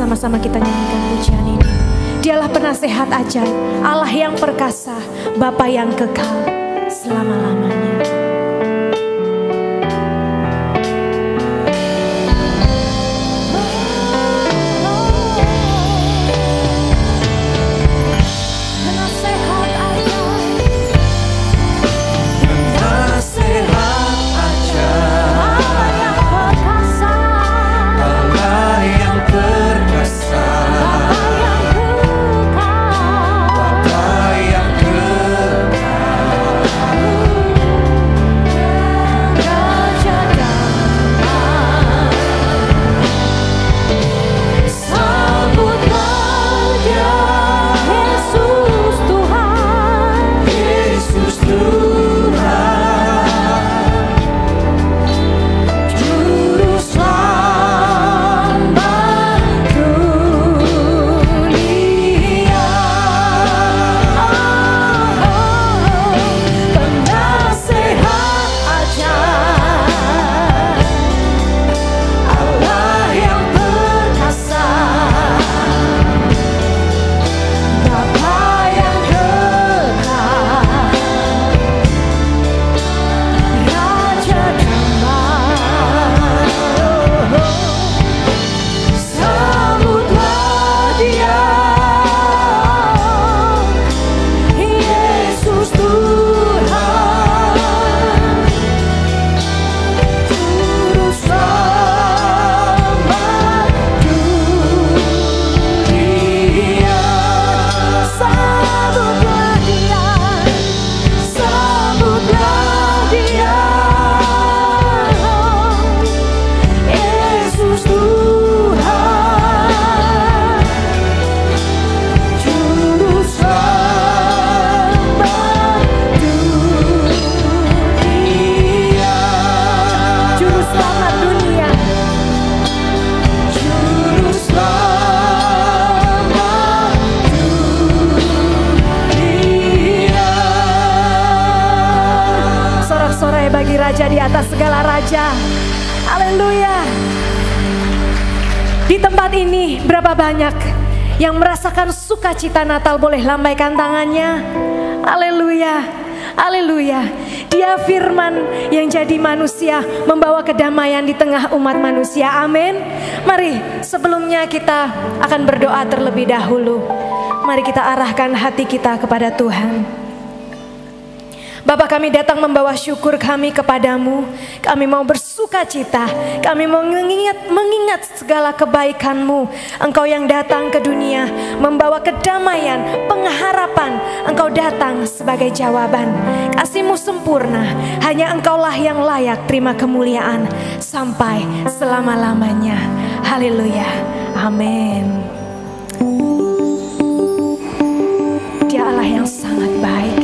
sama-sama kita nyanyikan pujian ini. Dialah penasehat ajaib, Allah yang perkasa, Bapa yang kekal selama-lamanya. Raja di atas segala raja. Haleluya. Di tempat ini berapa banyak yang merasakan sukacita Natal, boleh lambaikan tangannya. Haleluya. Haleluya. Dia firman yang jadi manusia, membawa kedamaian di tengah umat manusia. Amin. Mari sebelumnya kita akan berdoa terlebih dahulu. Mari kita arahkan hati kita kepada Tuhan. Bapa, kami datang membawa syukur kami kepadamu. Kami mau bersuka cita. Kami mau mengingat segala kebaikan-Mu. Engkau yang datang ke dunia membawa kedamaian, pengharapan. Engkau datang sebagai jawaban. Kasih-Mu sempurna. Hanya Engkaulah yang layak terima kemuliaan sampai selama-lamanya. Haleluya. Amin. Dia Allah yang sangat baik.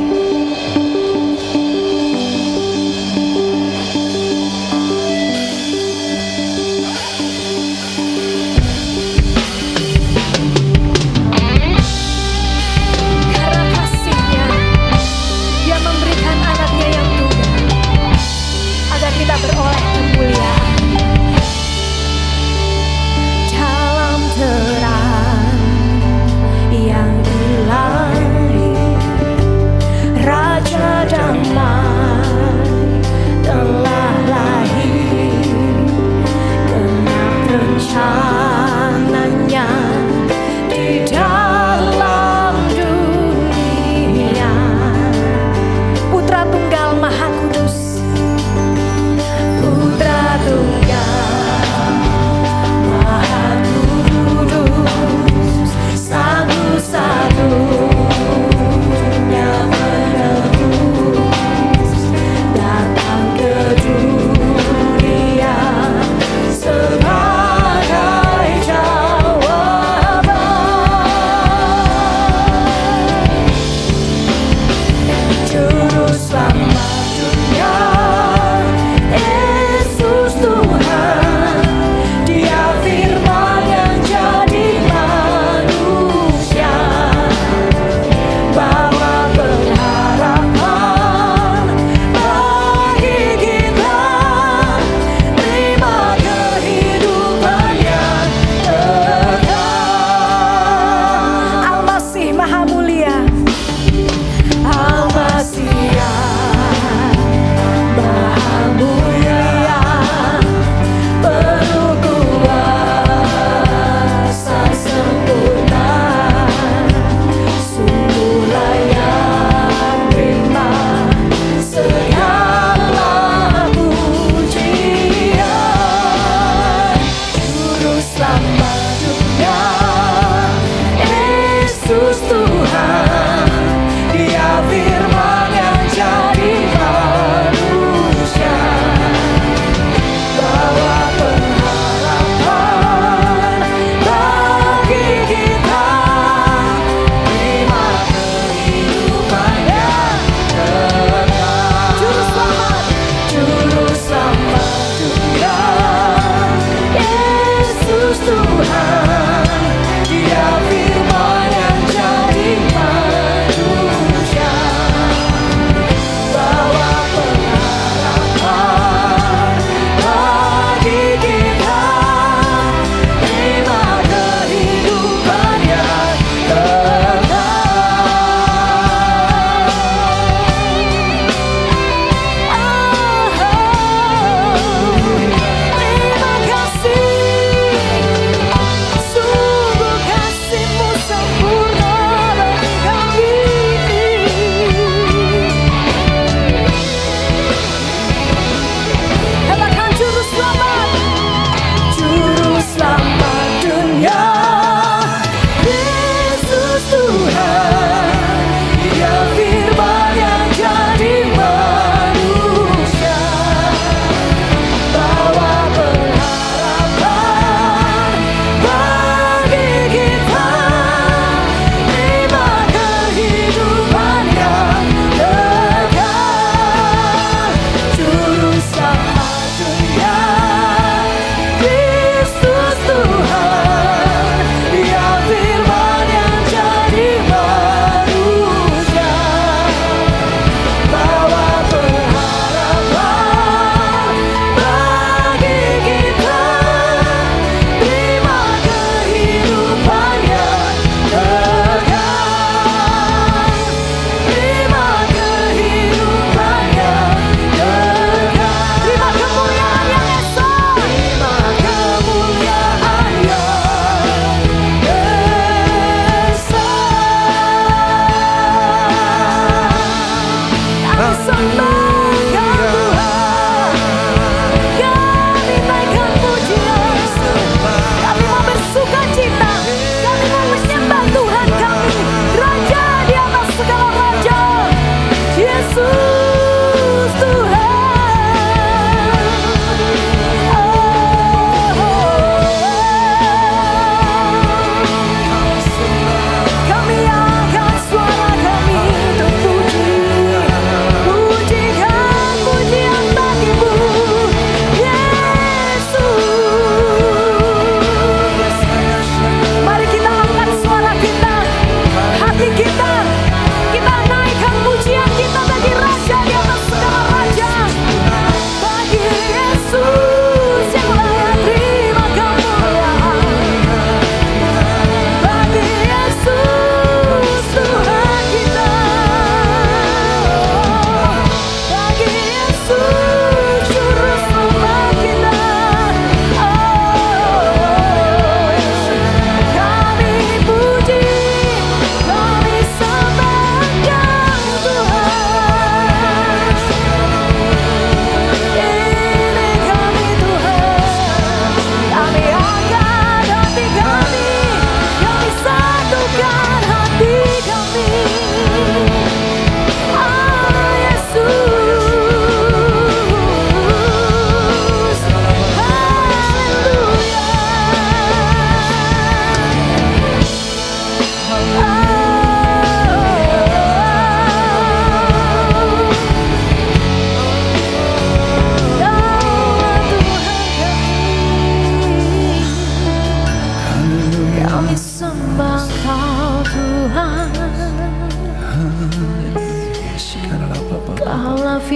Sebagai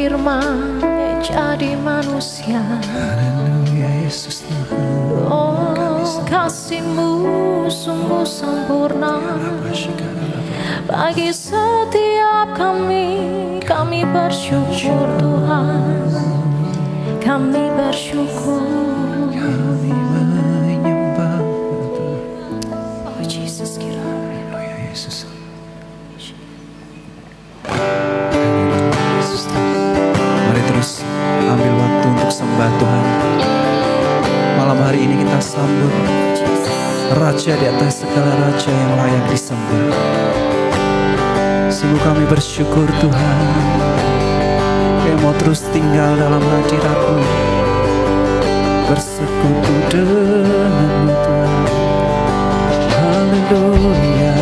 firman yang jadi manusia. Haleluya Yesus Tuhan. Oh, kasih-Mu sungguh sempurna bagi setiap kami bersyukur Tuhan, kami bersyukur. Kami menyembah Tuhan. Oh Jesus kira. Haleluya Yesus. Mari terus ambil waktu untuk sembah Tuhan. Malam hari ini kita sambut Raja di atas segala raja yang layak disembah. Sungguh kami bersyukur Tuhan, kami mau terus tinggal dalam hadirat-Mu, bersekutu dengan-Mu Tuhan. Haleluya.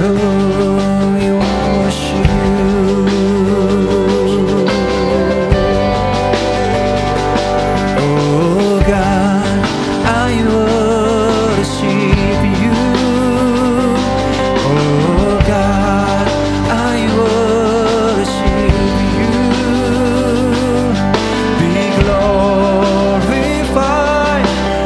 Oh, we worship You. Oh God, I worship You. Oh God, I worship You. Be glorified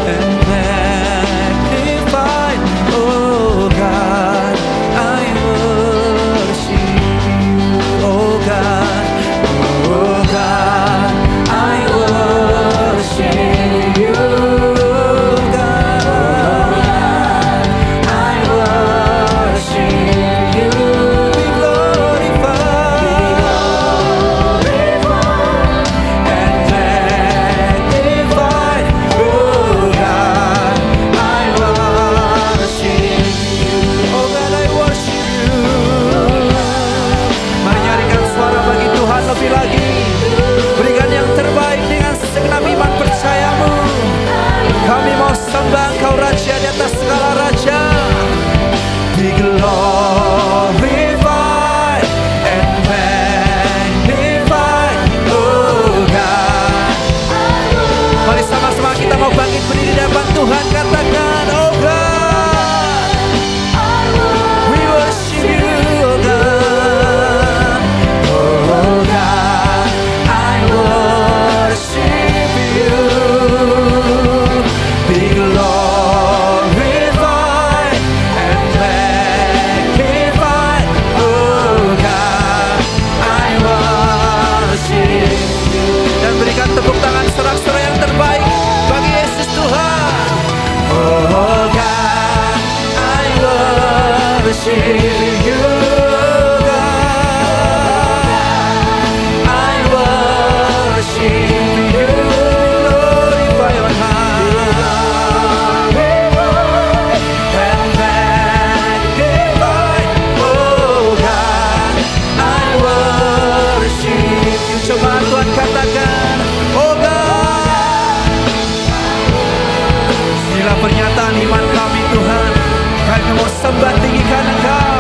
and magnified. Oh God, I worship You. Oh God, oh God, I worship You. Lebih lagi, berikan yang terbaik dengan segenap iman percayamu. Kami mau sembah Engkau Raja di atas segala raja. Be glorified and magnified, oh God. Mari sama-sama kita mau bangkit berdiri di hadapan Tuhan, katakan, oh God, we worship You, oh God. Tepuk tangan sorak-sorai yang terbaik bagi Yesus Tuhan. Oh God, I worship You. God, I worship You. Glorify Your name and magnify. Oh God, I worship You. Coba Tuhan katakan, oh God. Inilah pernyataan iman kami Tuhan. Kami mau sembah tinggikan Engkau.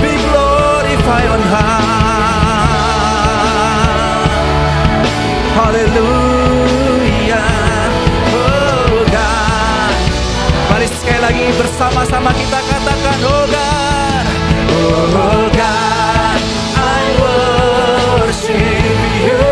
Be glorified on high. Hallelujah. Oh God. Mari sekali lagi bersama-sama kita katakan, oh God. Oh God, I worship You.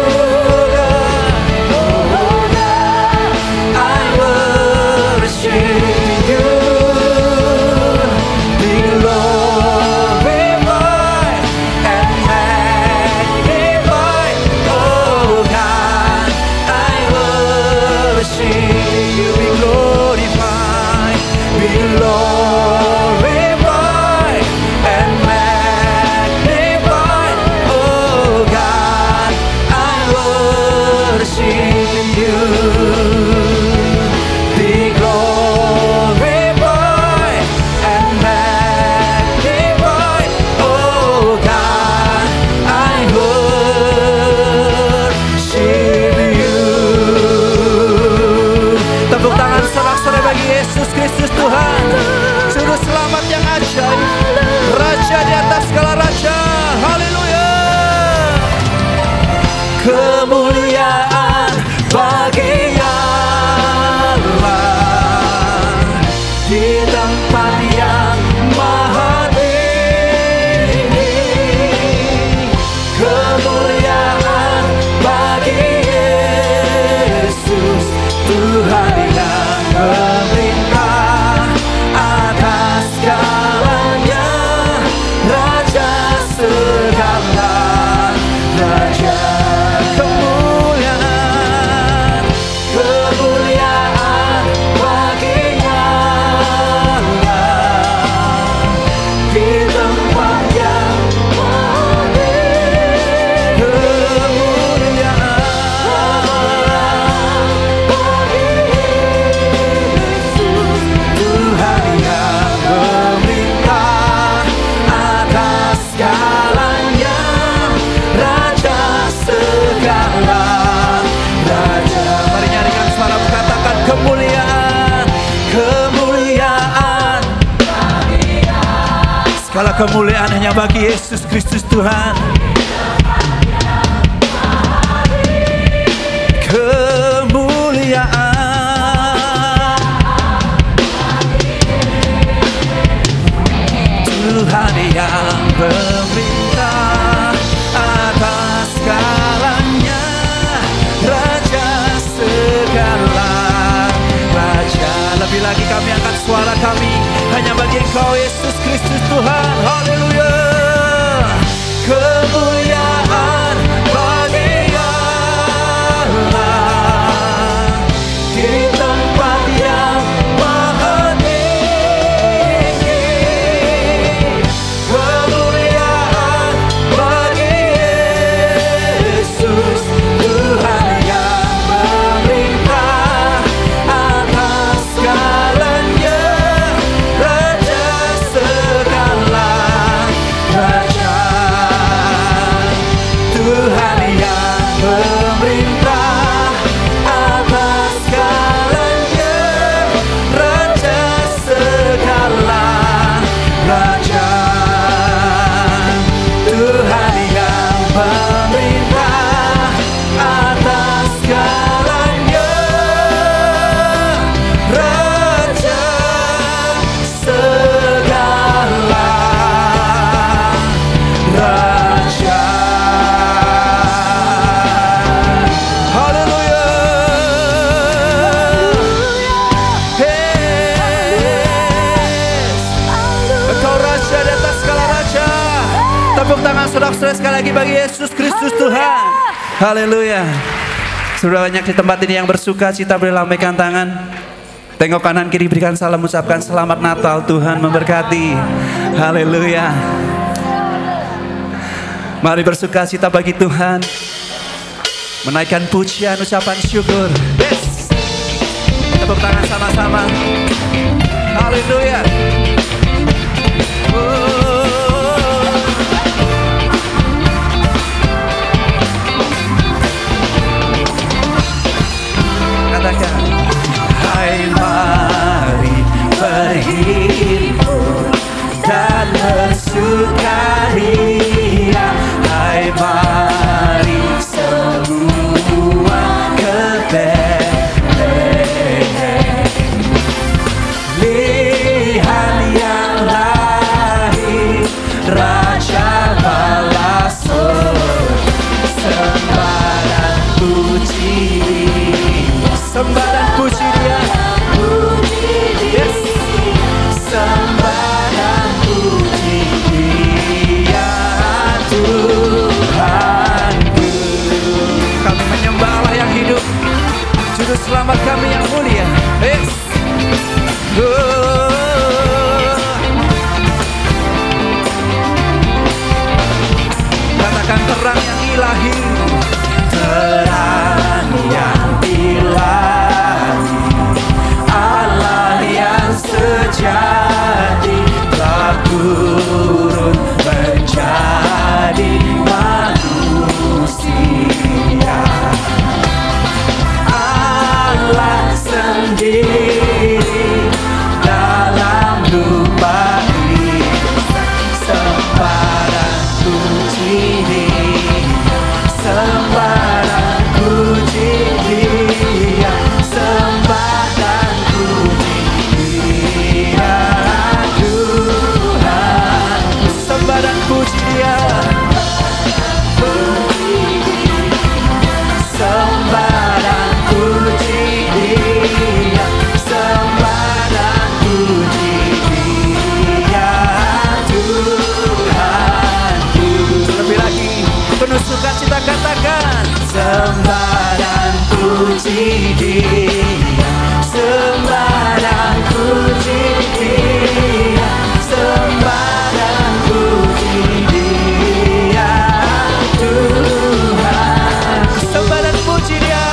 Yesus Kristus Tuhan, Juru Selamat yang ajaib, Raja di atas segala raja. Haleluya. Kemuliaan bagi Allah di tempat yang maha tinggi. Segala kemuliaan hanya bagi Yesus Kristus Tuhan. Kemuliaan Tuhan yang memerintah atas segalanya, Raja segala Raja. Lebih lagi kami angkat suara kami hanya bagi Engkau Yesus Kristus Tuhan. Haleluya. Kemuliaan bagi Allah di tempat yang maha tinggi. Kemuliaan bagi Yesus Tuhan yang memerintah atas segalanya, Raja segala Raja. Tuhan yang memerintah atas segalanya, Raja segala Raja. Tuhan yang memerintah atas segalanya, Raja segala Raja. Haleluya. Engkau Raja di atas segala Raja. Tepuk tangan saudara-saudara sekali lagi bagi Yesus Kristus Tuhan. Haleluya. Sudah banyak di tempat ini yang bersuka cita, boleh lambaikan tangan. Tengok kanan kiri, berikan salam, ucapkan selamat Natal, Tuhan memberkati. Haleluya. Mari bersuka cita bagi Tuhan, menaikkan pujian, ucapan syukur. Yes. Tepuk tangan sama-sama. Haleluya. Katakan, hai mari berhimpun dan bersukaria. Hai mari semua ke Betlehem. Lihat yang lahir, Raja Balasor. Sembah dan puji Dia, sembah dan puji Dia. Yes. Sembah dan puji Dia, Tuhanku. Kami menyembah Allah yang hidup, Juru Selamat kami yang mulia. Yes. Katakan terang yang ilahi, terang yang ilahi, Allah yang sejati telah turun menjadi manusia. Allah sendiri dalam lupa sembarang puji Dia, sembarang puji Dia, sembarang puji Dia, Tuhan. Sembarang puji Dia, sembarang puji Dia, sembarang puji Dia, Tuhanku. Lebih lagi, penuh sukacita katakan, sembarang puji Dia, sembarang puji Dia, sembarang puji Dia, Tuhan. Sembarang puji Dia.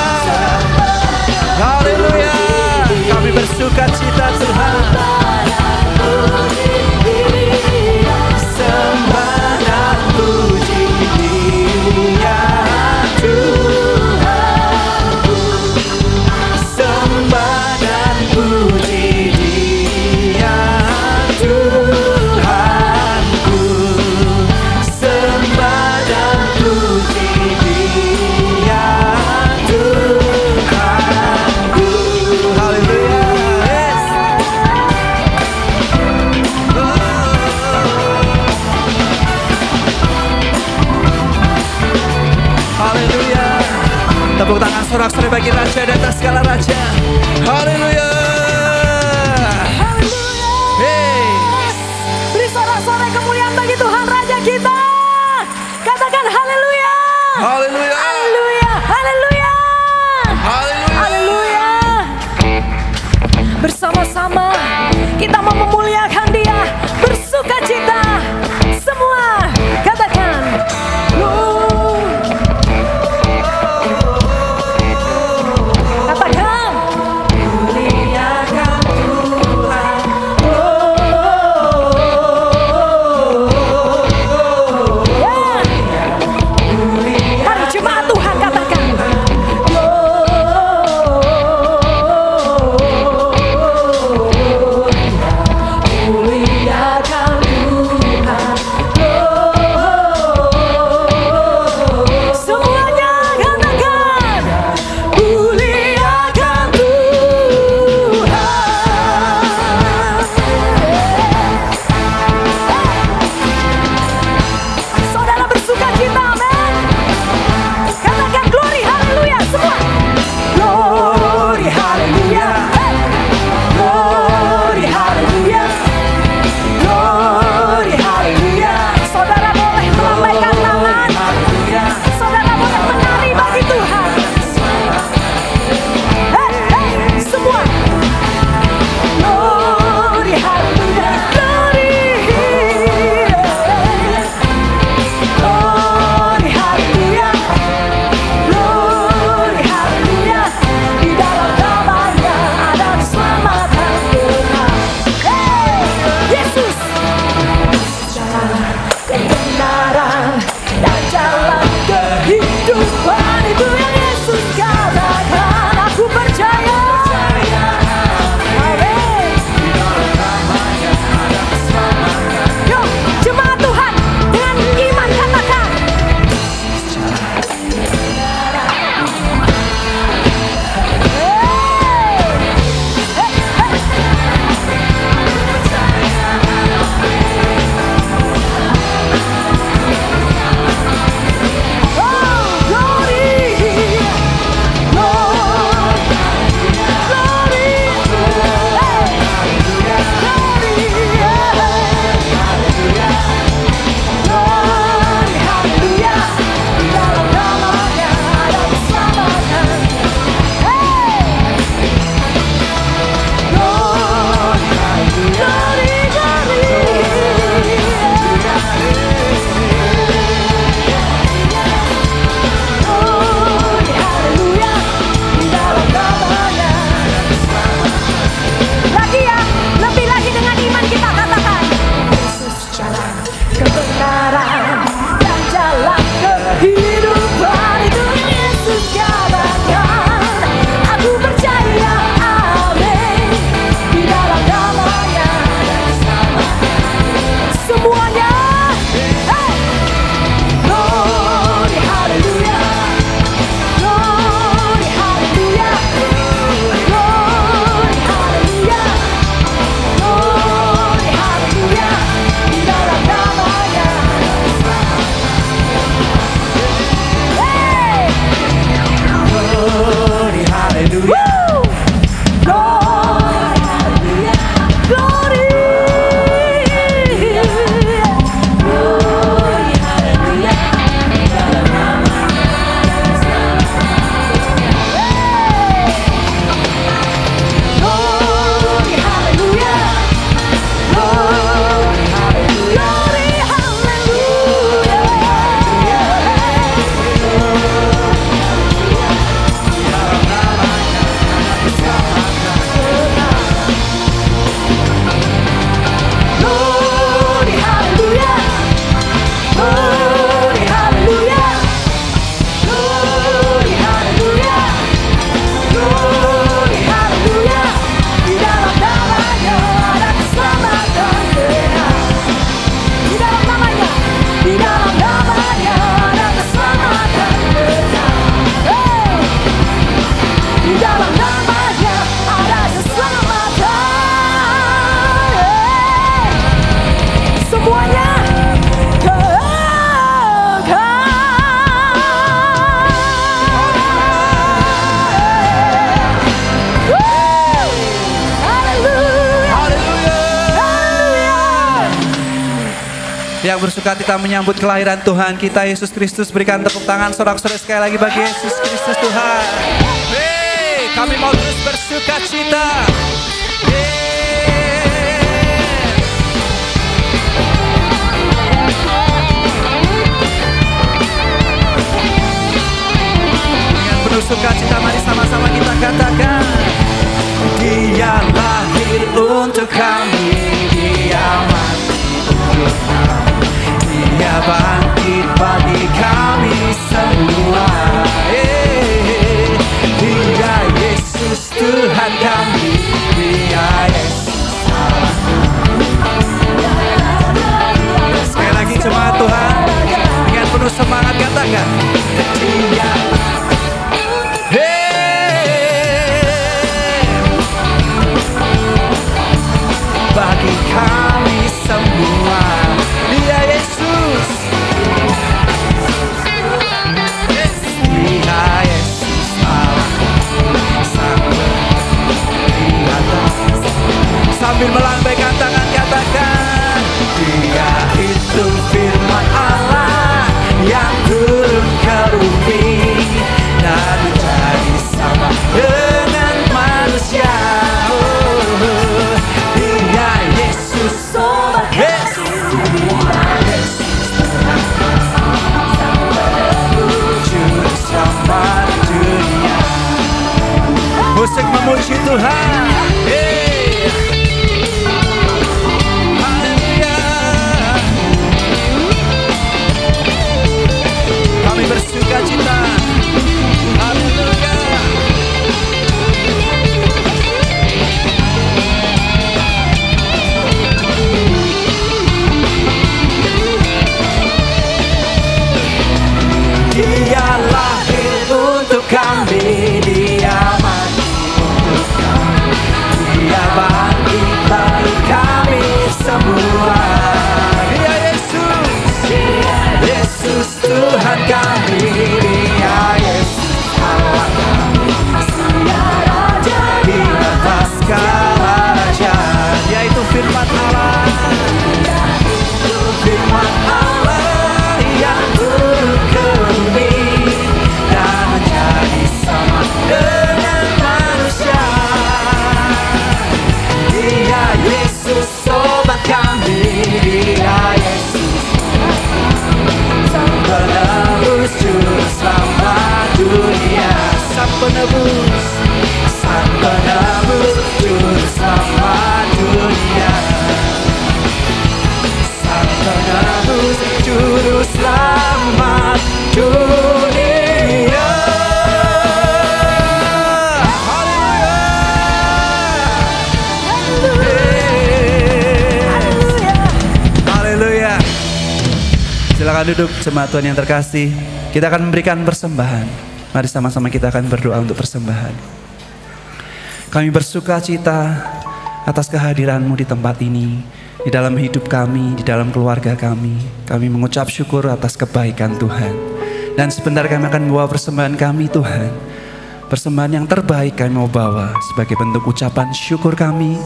Haleluya. Kami bersuka cita Tuhan. Sembarang puji Dia, Tuhanku. Sembarang puji Dia. Tepuk tangan sorak-sorai bagi Raja dan atas segala Raja. Haleluya. Hey. Beri sorak-sorai kemuliaan bagi Tuhan Raja kita. Katakan haleluya. Haleluya. Haleluya. Haleluya. Haleluya. Haleluya. Bersama-sama kita mau memuliakan Dia, bersuka cita. Semua katakan katakan Yang bersuka cita menyambut kelahiran Tuhan kita Yesus Kristus. Berikan tepuk tangan sorak-sorai sekali lagi bagi Yesus Kristus Tuhan. Hey, kami mau terus bersuka cita. Dengan penuh sukacita mari sama-sama kita katakan, Dia lahir untuk kami, Dia mati untuk kami, Dia bangkit bagi kami semua. Dia Yesus Tuhan kami, Dia Yesus Allah. Sekali lagi jemaat Tuhan, dengan penuh semangat katakan, Dia bagi kami semua, Dia Yesus, Dia Yesus Allah, sambil melambaikan tangan katakan, Dia itu firman Allah yang turun ke bumi dan menjadi sama dengan manusia. Musik memuji Tuhan. Haleluya. Kami bersuka cita. Haleluya. Dia lahir untuk kami, Dia mati untuk kami, Dia bangkit bagi kami semua. Dia Yesus, Yesus Tuhan kami, Dia Yesus Allah kami, Dia Raja di atas segala raja. Dia itu firman Allah, firman Allah yang turun ke bumi dan menjadi sama dengan manusia. Dia Yesus sobat kami, Dia Yesus Sang Penebus Juru Selamat dunia. Sang Penebus, Sang Penebus Juru Selamat dunia. Sang Penebus Juru Selamat dunia. Haleluya. Silakan duduk jemaat Tuhan yang terkasih. Kita akan memberikan persembahan. Mari sama-sama kita akan berdoa untuk persembahan. Kami bersuka cita atas kehadiran-Mu di tempat ini, di dalam hidup kami, di dalam keluarga kami. Kami mengucap syukur atas kebaikan Tuhan. Dan sebentar kami akan membawa persembahan kami Tuhan. Persembahan yang terbaik kami mau bawa sebagai bentuk ucapan syukur kami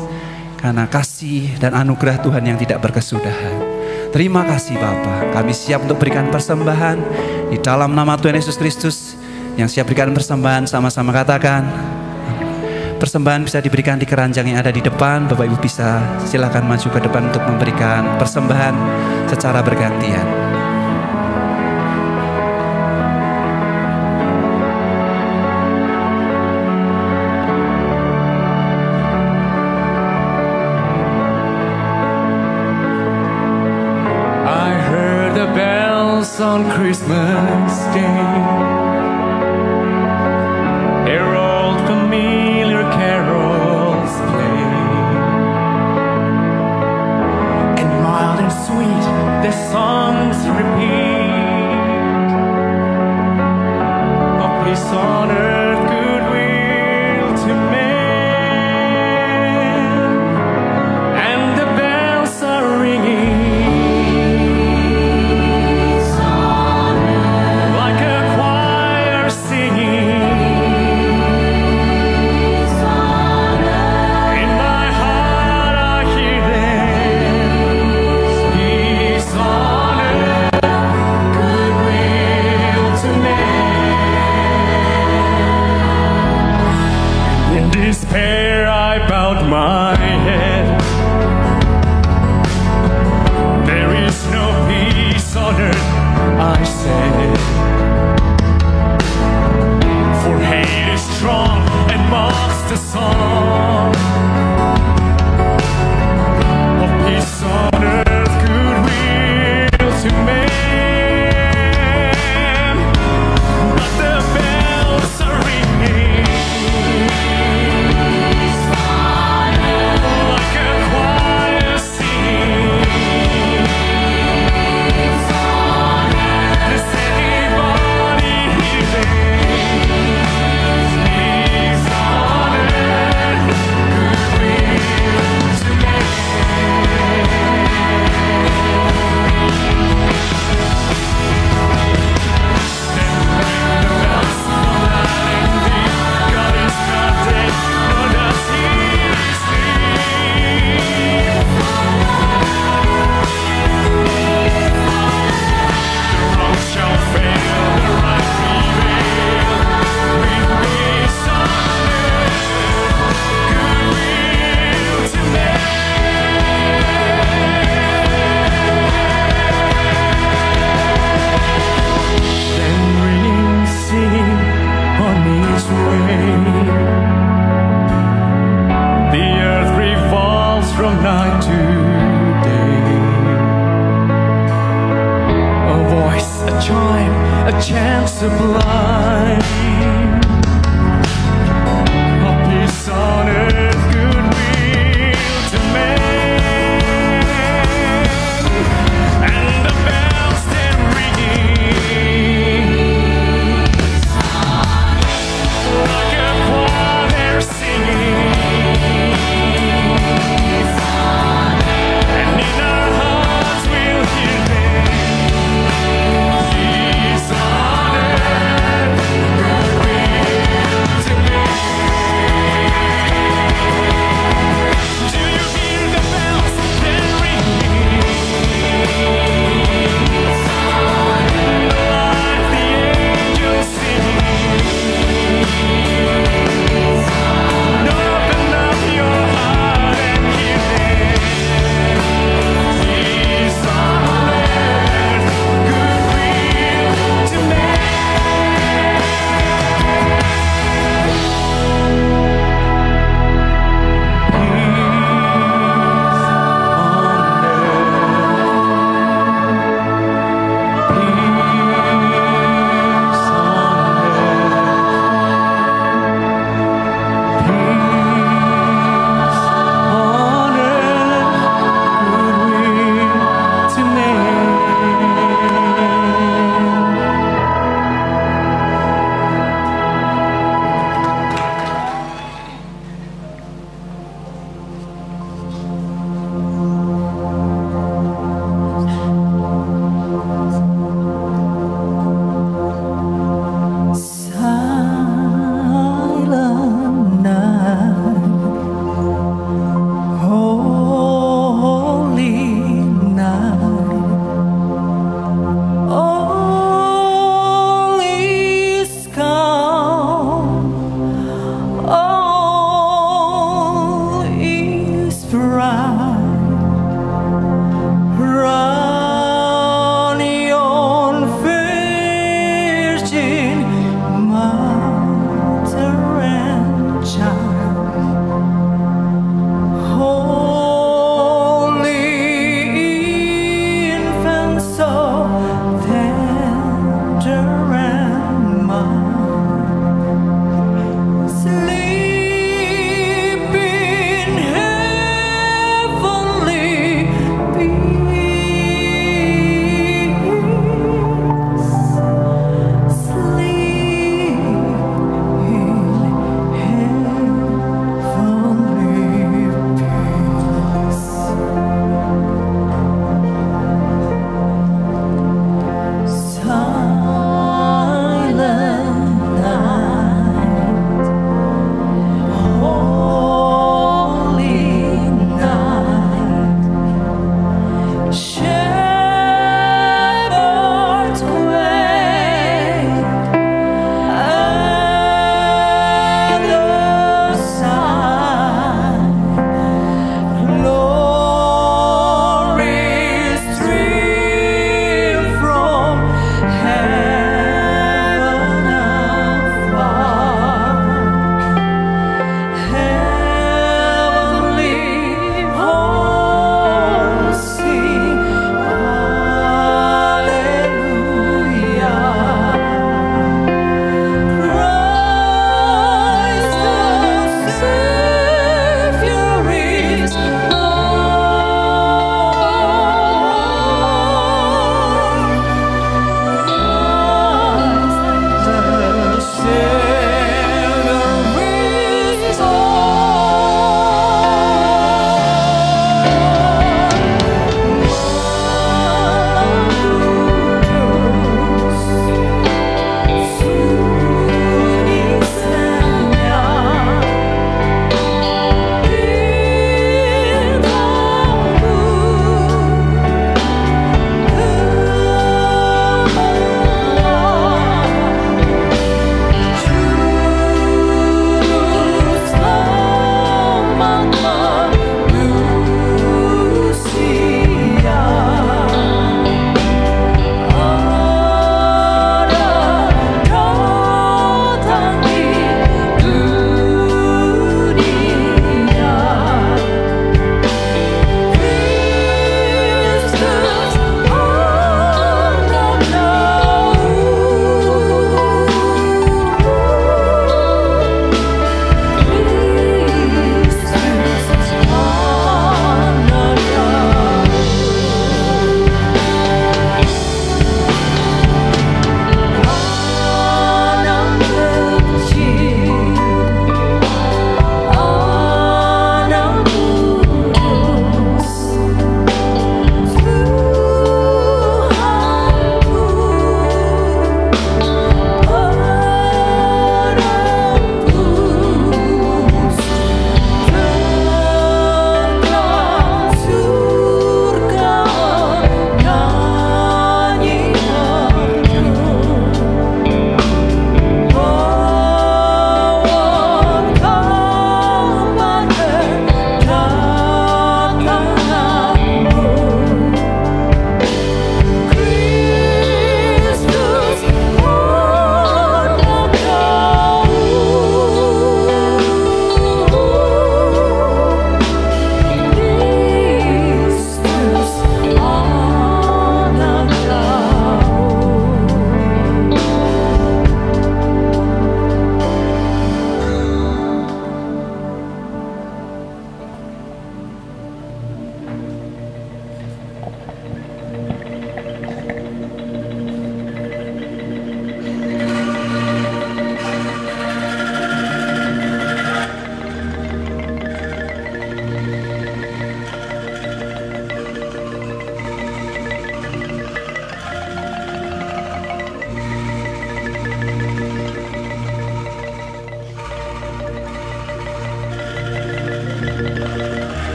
karena kasih dan anugerah Tuhan yang tidak berkesudahan. Terima kasih Bapa, kami siap untuk berikan persembahan di dalam nama Tuhan Yesus Kristus. Yang siap berikan persembahan sama-sama katakan. Persembahan bisa diberikan di keranjang yang ada di depan. Bapak Ibu bisa silakan maju ke depan untuk memberikan persembahan secara bergantian. I heard the bells on Christmas Day. Their old familiar carols play, and mild and sweet the songs repeat of peace on earth, goodwill to men, and the bells are ringing like a choir singing. In my heart I hear them, peace on bowed my head. There is no peace on earth, I said, for hate is strong and mocks the song of peace on earth, goodwill to man. But the bells are ringing like a choir singing. Does anybody hear them? Peace on earth, goodwill to man. Then ring the bells of loud and deep. God is not dead, nor does he sleep. The wrong shall fail, the right prevail. With peace on earth, goodwill to men. Then ringing, singing on his way. The earth revolves from night to day. A voice, a chime, a chant sublime. A peace on earth, goodwill to men. And the bells then ringing like a choir singing. And in our hearts we'll hear them. Peace on earth,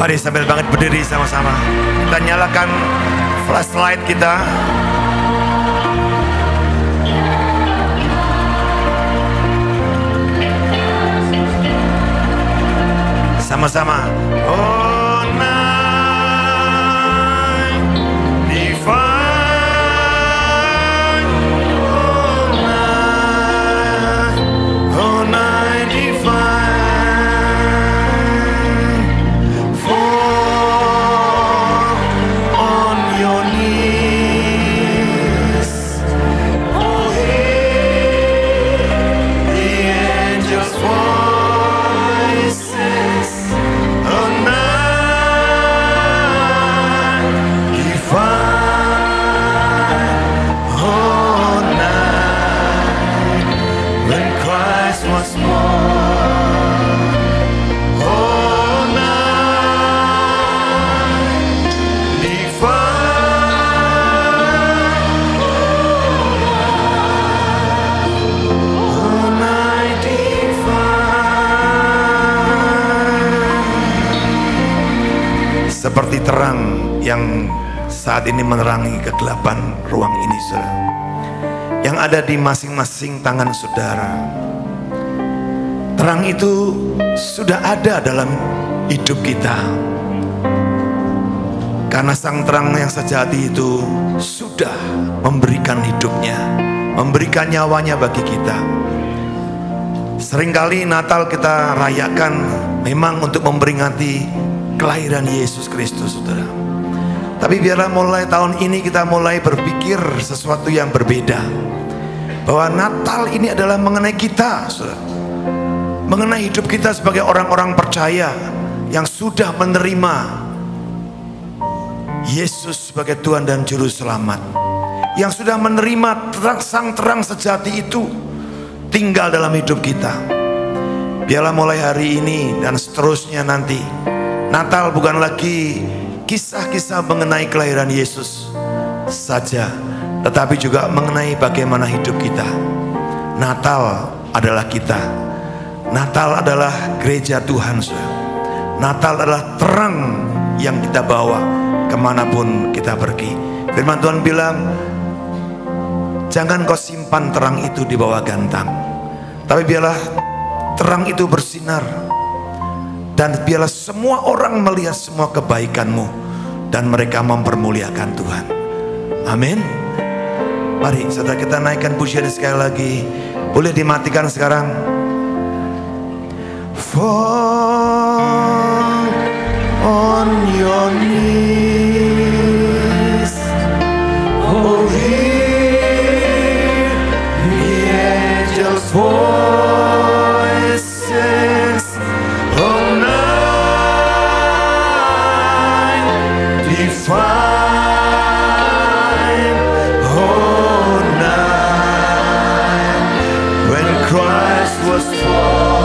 Mari sambil banget berdiri sama-sama. Kita nyalakan flashlight kita. Sama-sama. Oh night divine, oh night divine, fall on your knees. Oh hear the angels' voices. Oh night divine, oh night when Christ was born. Oh night divine, oh night divine. Seperti terang yang saat ini menerangi kegelapan ruang ini, saudara, yang ada di masing-masing tangan saudara. Terang itu sudah ada dalam hidup kita, karena sang terang yang sejati itu sudah memberikan hidupnya, memberikan nyawanya bagi kita. Seringkali Natal kita rayakan memang untuk memperingati kelahiran Yesus Kristus, saudara. Tapi biarlah mulai tahun ini kita mulai berpikir sesuatu yang berbeda, bahwa Natal ini adalah mengenai kita, saudara. Mengenai hidup kita sebagai orang-orang percaya yang sudah menerima Yesus sebagai Tuhan dan Juru Selamat, yang sudah menerima sang terang sejati itu tinggal dalam hidup kita. Biarlah mulai hari ini dan seterusnya nanti, Natal bukan lagi kisah-kisah mengenai kelahiran Yesus saja, tetapi juga mengenai bagaimana hidup kita. Natal adalah kita. Natal adalah gereja Tuhan, saudara. Natal adalah terang yang kita bawa kemanapun kita pergi. Firman Tuhan bilang, jangan kau simpan terang itu di bawah gantang, tapi biarlah terang itu bersinar, dan biarlah semua orang melihat semua kebaikanmu dan mereka mempermuliakan Tuhan. Amin. Mari saudara, kita naikkan pujian sekali lagi. Boleh dimatikan sekarang. Fall on your knees. Oh hear the angels' voices. Oh night divine, oh night when Christ was born.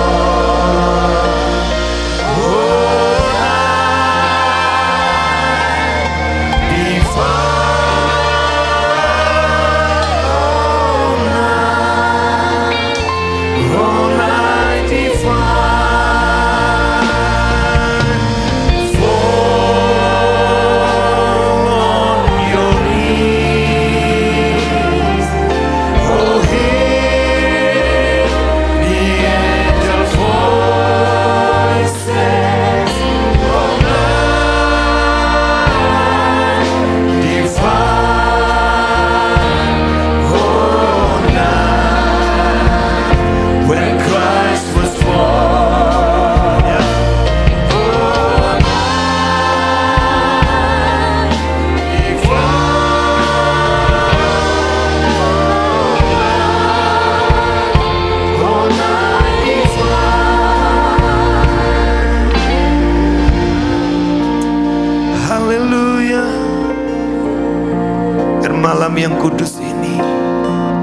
Malam yang kudus ini,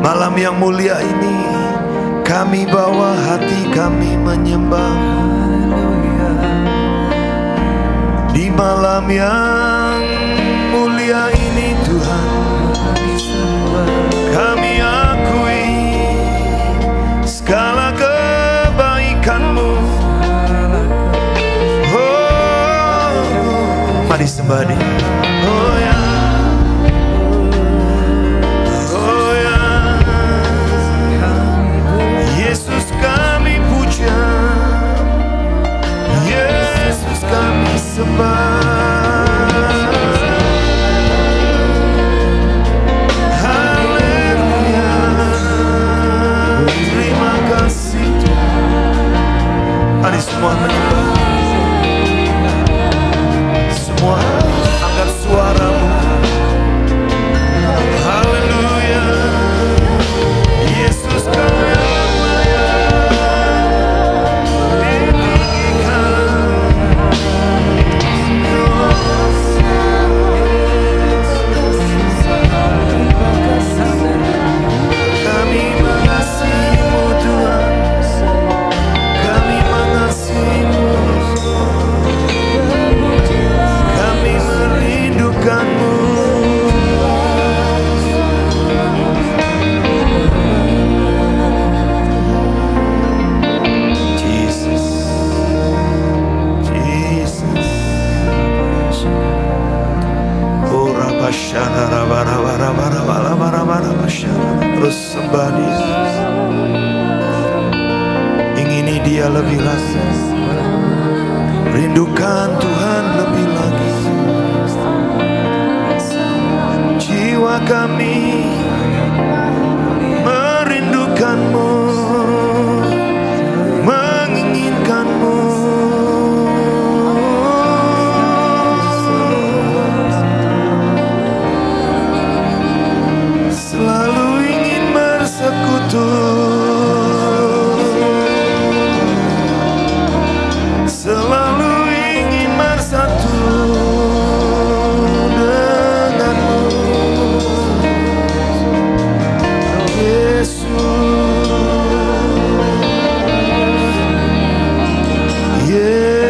malam yang mulia ini, kami bawa hati kami menyembah. Di malam yang mulia ini Tuhan, kami akui segala kebaikan-Mu. Oh somebody. Oh yeah. Oh yeah. Yesus kami puja, Yesus kami sembah. Haleluya. Terima kasih Tuhan. Mari semua menyembah. Semua angkat suaramu. Haleluya. Yesus kami terus sembah Dia, ingini Dia lebih lagi, rindukan Tuhan lebih lagi. Jiwa kami merindukan-Mu, menginginkan-Mu. Selalu ingin bersekutu, selalu ingin bersatu denganmu, Yesus, Yesus.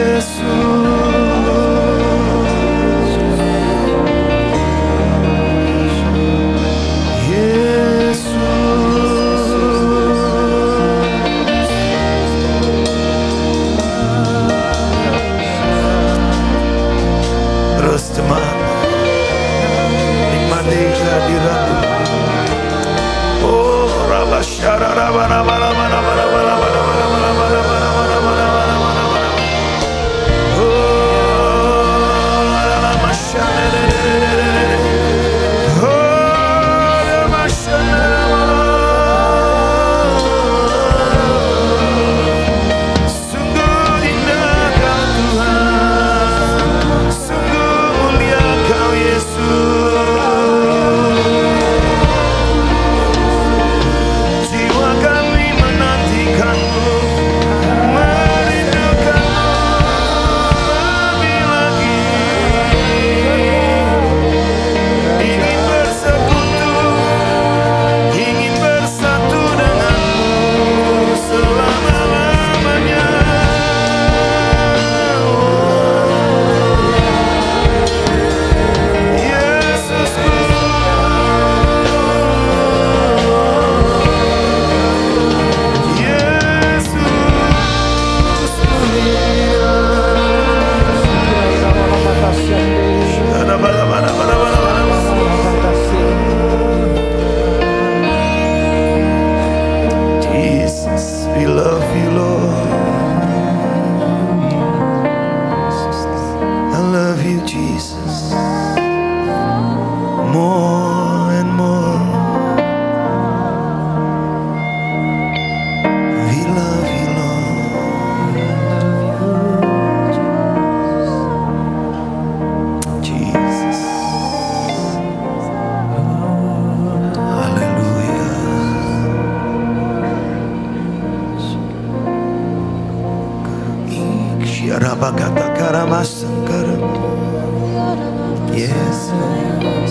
Yes,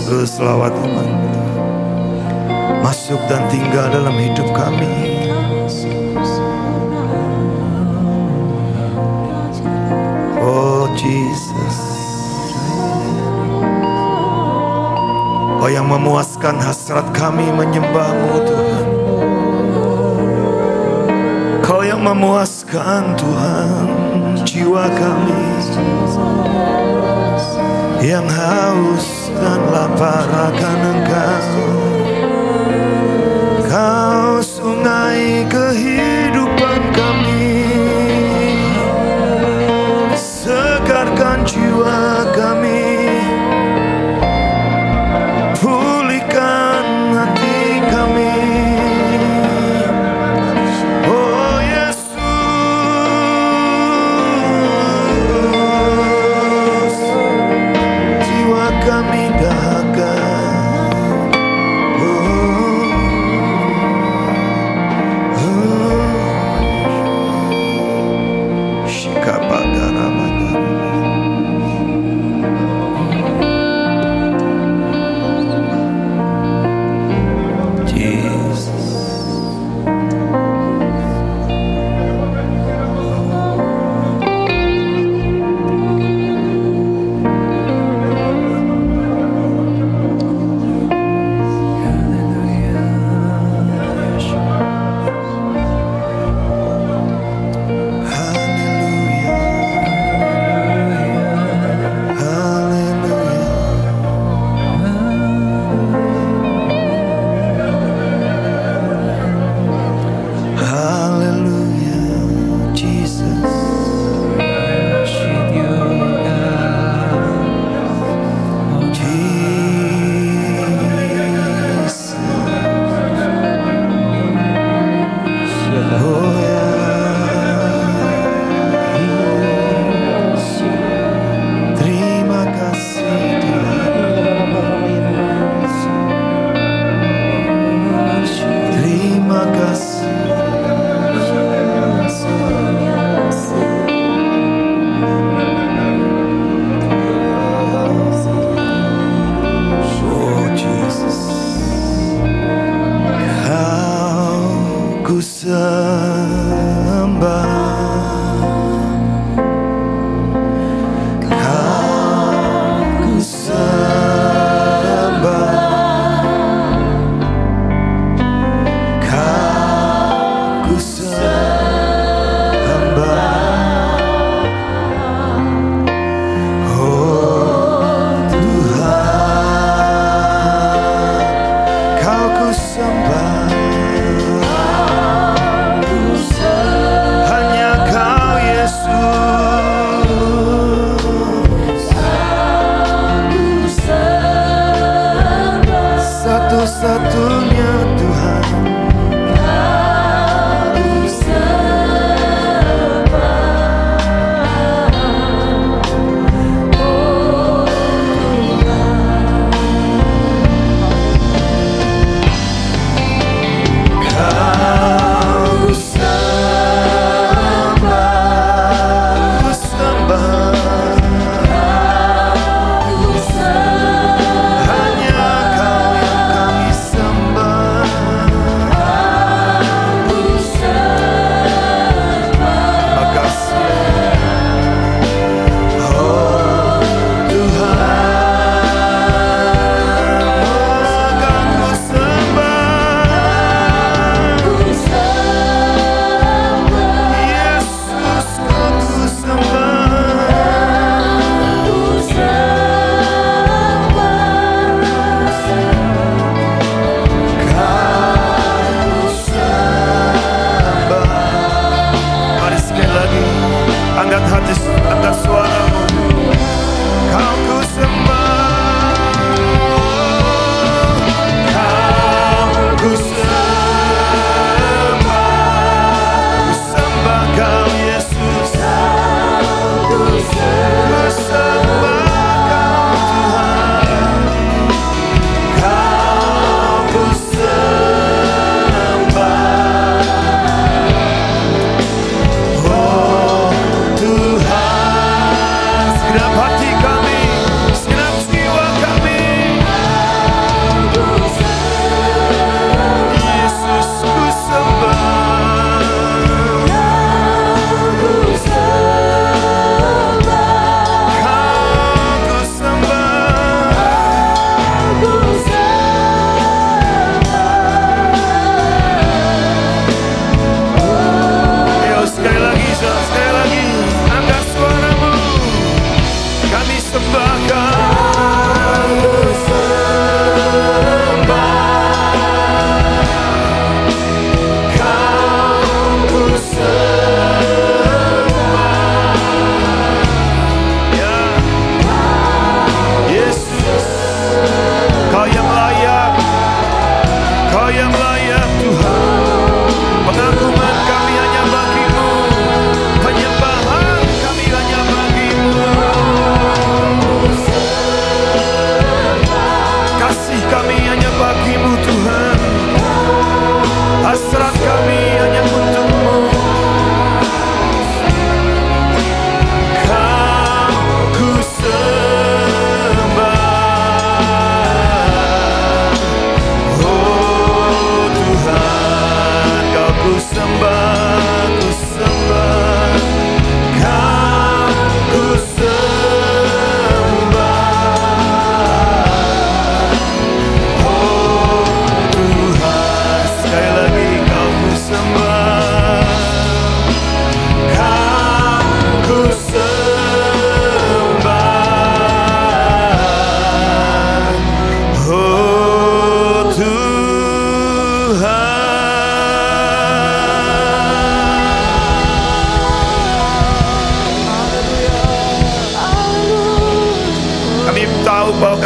terus selawat iman masuk dan tinggal dalam hidup kami. Oh Jesus, Kau yang memuaskan hasrat kami menyembah-Mu Tuhan. Kau yang memuaskan Tuhan jiwa kami. yang haus dan lapar akan Engkau. Kau sungai kehidupan kami, segarkan jiwa kami, pulihkan hati kami. Oh Yesus, jiwa kami dahaga. Kau ku sembah.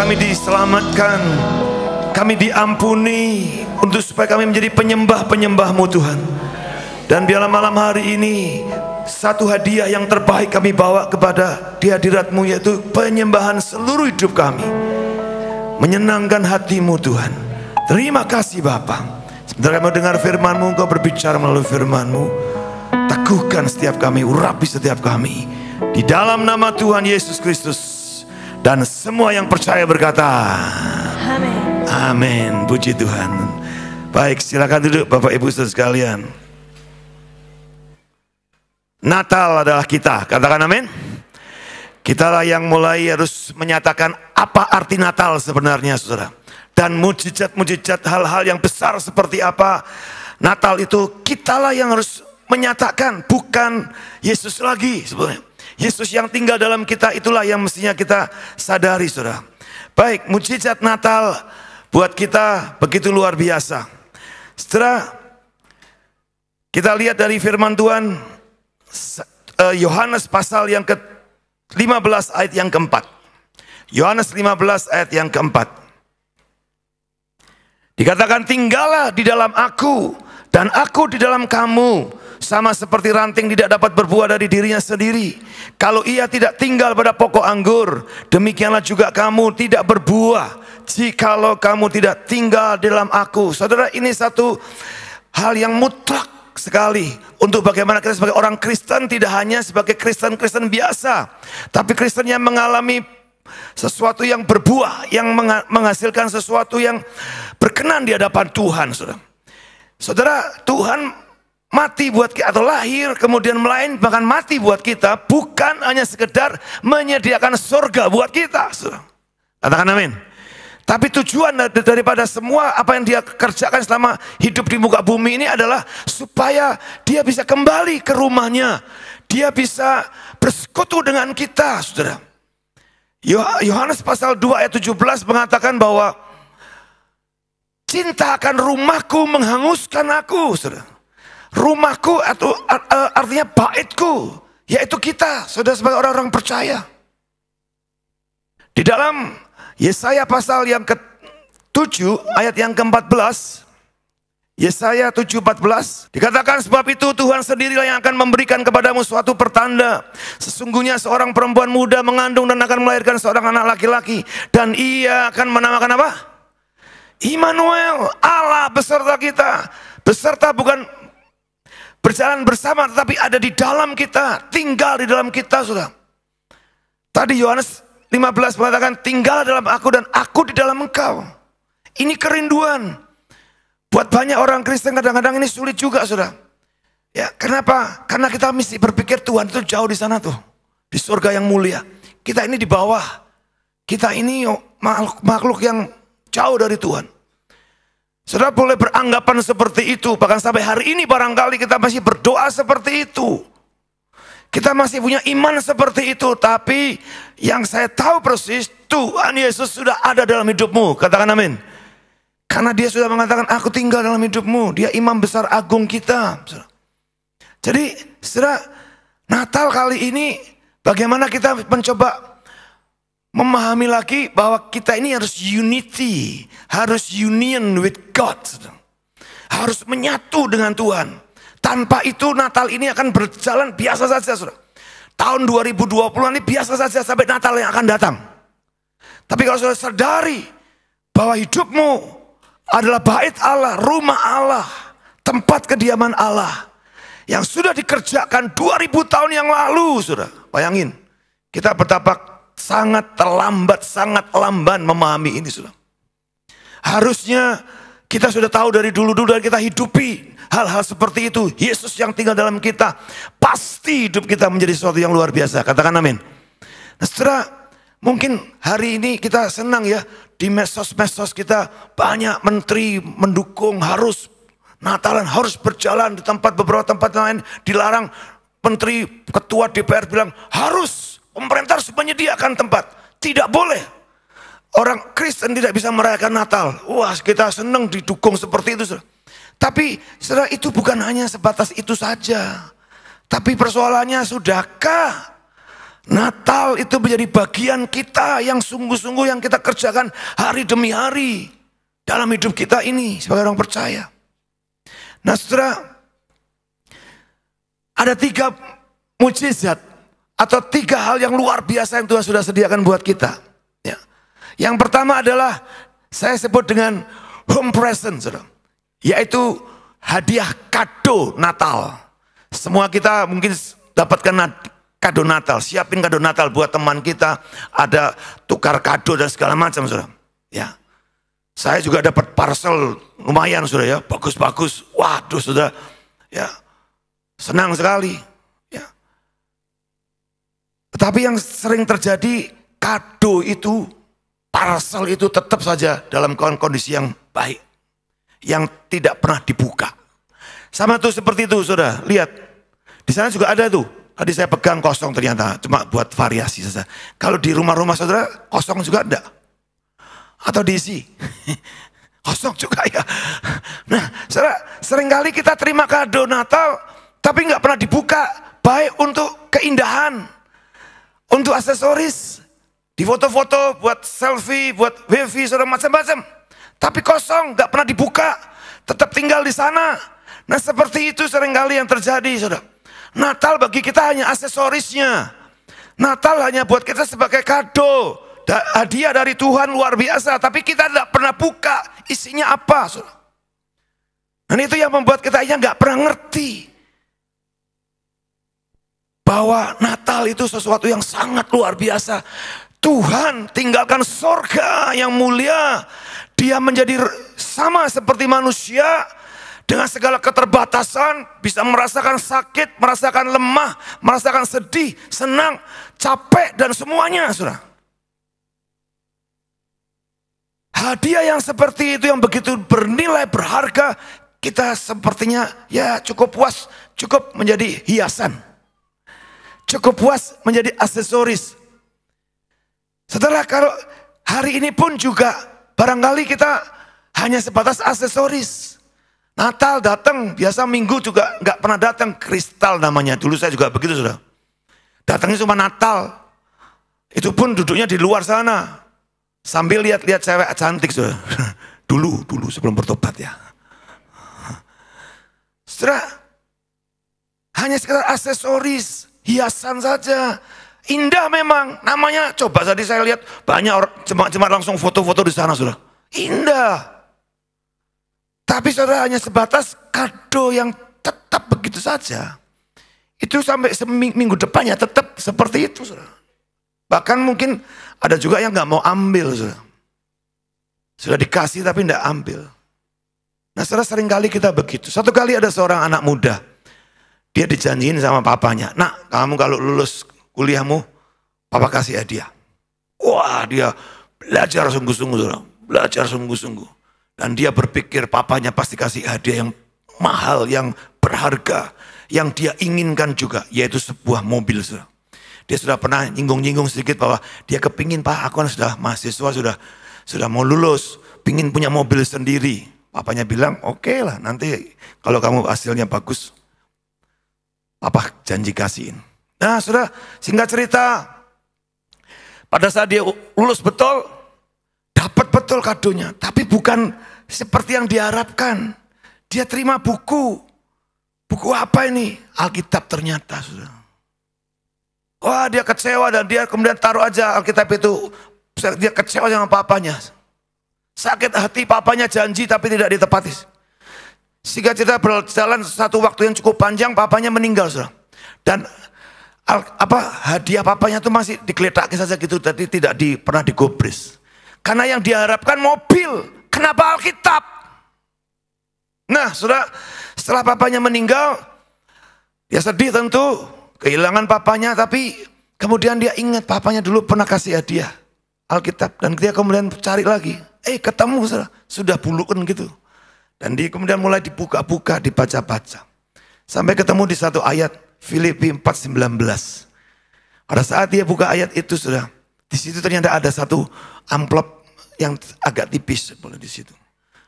kami diselamatkan, kami diampuni, untuk supaya kami menjadi penyembah-penyembah-Mu Tuhan. Dan biarlah malam hari ini satu hadiah yang terbaik kami bawa kepada di hadirat-Mu, yaitu penyembahan seluruh hidup kami, menyenangkan hati-Mu Tuhan. Terima kasih Bapa. Sebentar kami dengar firman-Mu, Engkau berbicara melalui firman-Mu. Teguhkan setiap kami, urapi setiap kami, di dalam nama Tuhan Yesus Kristus. Dan semua yang percaya berkata Amin. amin. Puji Tuhan. Baik, silakan duduk Bapak Ibu saudara sekalian. Natal adalah kita, katakan amin. Kitalah yang mulai harus menyatakan apa arti Natal sebenarnya saudara. Dan mujizat-mujizat, hal-hal yang besar seperti apa Natal itu, kitalah yang harus menyatakan, bukan Yesus lagi sebenarnya. Yesus yang tinggal dalam kita, itulah yang mestinya kita sadari saudara. Baik, mujizat Natal buat kita begitu luar biasa. Setelah kita lihat dari firman Tuhan, Yohanes pasal yang ke-15 ayat yang keempat. Yohanes 15 ayat yang keempat. Dikatakan, tinggallah di dalam aku dan aku di dalam kamu, sama seperti ranting tidak dapat berbuah dari dirinya sendiri kalau ia tidak tinggal pada pokok anggur, demikianlah juga kamu tidak berbuah jikalau kamu tidak tinggal di dalam aku. Saudara, ini satu hal yang mutlak sekali untuk bagaimana kita sebagai orang Kristen, tidak hanya sebagai Kristen-Kristen biasa, tapi Kristen yang mengalami sesuatu yang berbuah, yang menghasilkan sesuatu yang berkenan di hadapan Tuhan. Saudara, Tuhan mati buat kita, atau lahir kemudian bahkan mati buat kita, bukan hanya sekedar menyediakan surga buat kita. Katakan amin. Tapi tujuan daripada semua apa yang dia kerjakan selama hidup di muka bumi ini adalah supaya dia bisa kembali ke rumahnya. Dia bisa bersekutu dengan kita, saudara. Yohanes pasal 2 ayat 17 mengatakan bahwa cinta akan rumahku menghanguskan aku, saudara. Rumahku atau artinya baitku, yaitu kita, saudara, sebagai orang-orang percaya. Di dalam Yesaya pasal yang ke-7 ayat yang ke-14, Yesaya 7:14 dikatakan, sebab itu Tuhan sendirilah yang akan memberikan kepadamu suatu pertanda. Sesungguhnya seorang perempuan muda mengandung dan akan melahirkan seorang anak laki-laki, dan ia akan menamakan apa? Immanuel, Allah beserta kita. Beserta bukan berjalan bersama, tetapi ada di dalam kita, tinggal di dalam kita, saudara. Tadi Yohanes 15 mengatakan, tinggal dalam aku dan aku di dalam engkau. Ini kerinduan. Buat banyak orang Kristen kadang-kadang ini sulit juga, saudara. Ya, kenapa? Karena kita mesti berpikir Tuhan itu jauh di sana tuh, di surga yang mulia. Kita ini di bawah. Kita ini makhluk yang jauh dari Tuhan. Saudara boleh beranggapan seperti itu. Bahkan sampai hari ini barangkali kita masih berdoa seperti itu. Kita masih punya iman seperti itu. Tapi yang saya tahu persis, Tuhan Yesus sudah ada dalam hidupmu. Katakan amin. Karena dia sudah mengatakan, aku tinggal dalam hidupmu. Dia imam besar agung kita. Jadi saudara, Natal kali ini bagaimana kita mencoba memahami lagi bahwa kita ini harus unity, harus union with God, harus menyatu dengan Tuhan. Tanpa itu Natal ini akan berjalan biasa saja, saudara. Tahun 2020 ini biasa saja sampai Natal yang akan datang. Tapi kalau saudara sadari bahwa hidupmu adalah bait Allah, rumah Allah, tempat kediaman Allah, yang sudah dikerjakan 2000 tahun yang lalu, saudara. Bayangin, kita betapa sangat terlambat, sangat lamban memahami ini, saudara. Harusnya kita sudah tahu dari dulu-dulu dan kita hidupi hal-hal seperti itu. Yesus yang tinggal dalam kita, pasti hidup kita menjadi sesuatu yang luar biasa. Katakan amin. Nah, setelah mungkin hari ini kita senang ya, di medsos-medsos kita banyak menteri mendukung harus Natalan, harus berjalan. Di beberapa tempat lain dilarang. Menteri, ketua DPR bilang harus, pemerintah harus menyediakan tempat. Tidak boleh. Orang Kristen tidak bisa merayakan Natal. Wah, kita senang didukung seperti itu. Tapi saudara, itu bukan hanya sebatas itu saja. Tapi persoalannya, sudahkah Natal itu menjadi bagian kita yang sungguh-sungguh yang kita kerjakan hari demi hari dalam hidup kita ini sebagai orang percaya. Nah saudara, ada 3 mujizat atau 3 hal yang luar biasa yang Tuhan sudah sediakan buat kita. Ya. Yang pertama adalah saya sebut dengan home present, saudara. Yaitu hadiah kado Natal. Semua kita mungkin dapatkan kado Natal, siapin kado Natal buat teman kita, ada tukar kado dan segala macam, saudara. Ya. Saya juga dapat parcel lumayan, saudara ya, bagus-bagus. Waduh, saudara, ya, senang sekali. Ya. Tetapi yang sering terjadi, kado itu, parcel itu tetap saja dalam kondisi yang baik, yang tidak pernah dibuka. Sama tuh seperti itu, saudara. Lihat, di sana juga ada tuh. Tadi saya pegang kosong ternyata, cuma buat variasi saja. Kalau di rumah-rumah saudara kosong juga enggak? Atau diisi? Kosong juga ya. Nah, saudara, seringkali kita terima kado Natal, tapi nggak pernah dibuka. Baik untuk keindahan, untuk aksesoris, di foto-foto, buat selfie, buat wifi, saudara, macam-macam. Tapi kosong, nggak pernah dibuka, tetap tinggal di sana. Nah, seperti itu seringkali yang terjadi, saudara. Natal bagi kita hanya aksesorisnya. Natal hanya buat kita sebagai kado. Hadiah dari Tuhan luar biasa, tapi kita tidak pernah buka isinya apa, saudara. Dan itu yang membuat kita nggak pernah ngerti bahwa Natal itu sesuatu yang sangat luar biasa. Tuhan tinggalkan sorga yang mulia, dia menjadi sama seperti manusia dengan segala keterbatasan, bisa merasakan sakit, merasakan lemah, merasakan sedih, senang, capek dan semuanya, saudara. Hadiah yang seperti itu yang begitu bernilai berharga, kita sepertinya ya cukup puas, cukup menjadi hiasan. Cukup puas menjadi aksesoris. Setelah kalau hari ini pun juga barangkali kita hanya sebatas aksesoris. Natal datang, biasa Minggu juga nggak pernah datang, kristal namanya. Dulu saya juga begitu, saudara. Datangnya cuma Natal. Itu pun duduknya di luar sana. Sambil lihat-lihat cewek cantik, saudara. Dulu sebelum bertobat ya. Saudara, hanya sekedar aksesoris, hiasan saja. Indah memang, namanya. Coba tadi saya lihat banyak orang jemaat langsung foto-foto di sana, saudara. Indah. Tapi saudara hanya sebatas kado yang tetap begitu saja. Itu sampai seminggu depannya tetap seperti itu, saudara. Bahkan mungkin ada juga yang nggak mau ambil, saudara. Sudah dikasih tapi nggak ambil. Nah, saudara, seringkali kita begitu. Satu kali ada seorang anak muda, dia dijanjiin sama papanya, "Nak, kamu kalau lulus kuliahmu, papa kasih hadiah." Wah, dia belajar sungguh-sungguh, saudara. Belajar sungguh-sungguh. Dan dia berpikir papanya pasti kasih hadiah yang mahal, yang berharga, yang dia inginkan juga, yaitu sebuah mobil, saudara. Dia sudah pernah nyinggung-nyinggung sedikit bahwa dia kepingin, "Pak, aku kan sudah mahasiswa, sudah mau lulus, pingin punya mobil sendiri." Papanya bilang, "Oke lah, nanti kalau kamu hasilnya bagus, papa janji kasihin." Nah, sudah, singkat cerita, pada saat dia lulus betul, dapat betul kadonya, tapi bukan seperti yang diharapkan. Dia terima buku. Buku apa ini? Alkitab ternyata, sudah. Wah, dia kecewa dan dia kemudian taruh aja Alkitab itu. Dia kecewa sama papanya. Sakit hati, papanya janji tapi tidak ditepati. Sehingga cerita berjalan satu waktu yang cukup panjang, papanya meninggal, saudara. Dan hadiah papanya itu masih digeletakkan saja gitu, tapi tidak pernah digubris. Karena yang diharapkan mobil, kenapa Alkitab? Nah, saudara, setelah papanya meninggal, dia sedih tentu, kehilangan papanya, tapi kemudian dia ingat papanya dulu pernah kasih hadiah Alkitab. Dan dia kemudian cari lagi, ketemu, saudara, sudah bulukan gitu. Dan dia kemudian mulai dibuka-buka, dibaca-baca. Sampai ketemu di satu ayat, Filipi 4:19. Pada saat dia buka ayat itu, saudara, di situ ternyata ada satu amplop yang agak tipis di situ.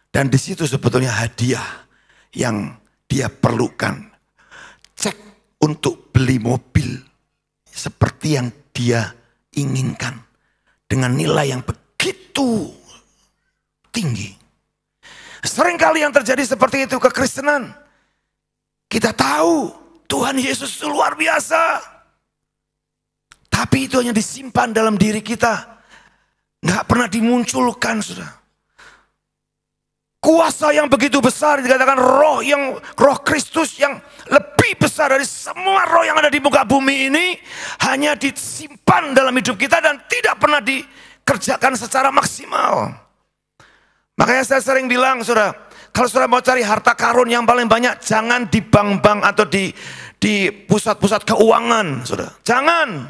Dan di situ sebetulnya hadiah yang dia perlukan. Cek untuk beli mobil seperti yang dia inginkan. Dengan nilai yang begitu tinggi. Seringkali yang terjadi seperti itu kekristenan. Kita tahu Tuhan Yesus itu luar biasa. Tapi itu hanya disimpan dalam diri kita. Nggak pernah dimunculkan, saudara. Kuasa yang begitu besar, dikatakan roh Kristus yang lebih besar dari semua roh yang ada di muka bumi ini, hanya disimpan dalam hidup kita dan tidak pernah dikerjakan secara maksimal. Makanya saya sering bilang, saudara, kalau saudara mau cari harta karun yang paling banyak, jangan di bank-bank atau di pusat-pusat keuangan, saudara. Jangan.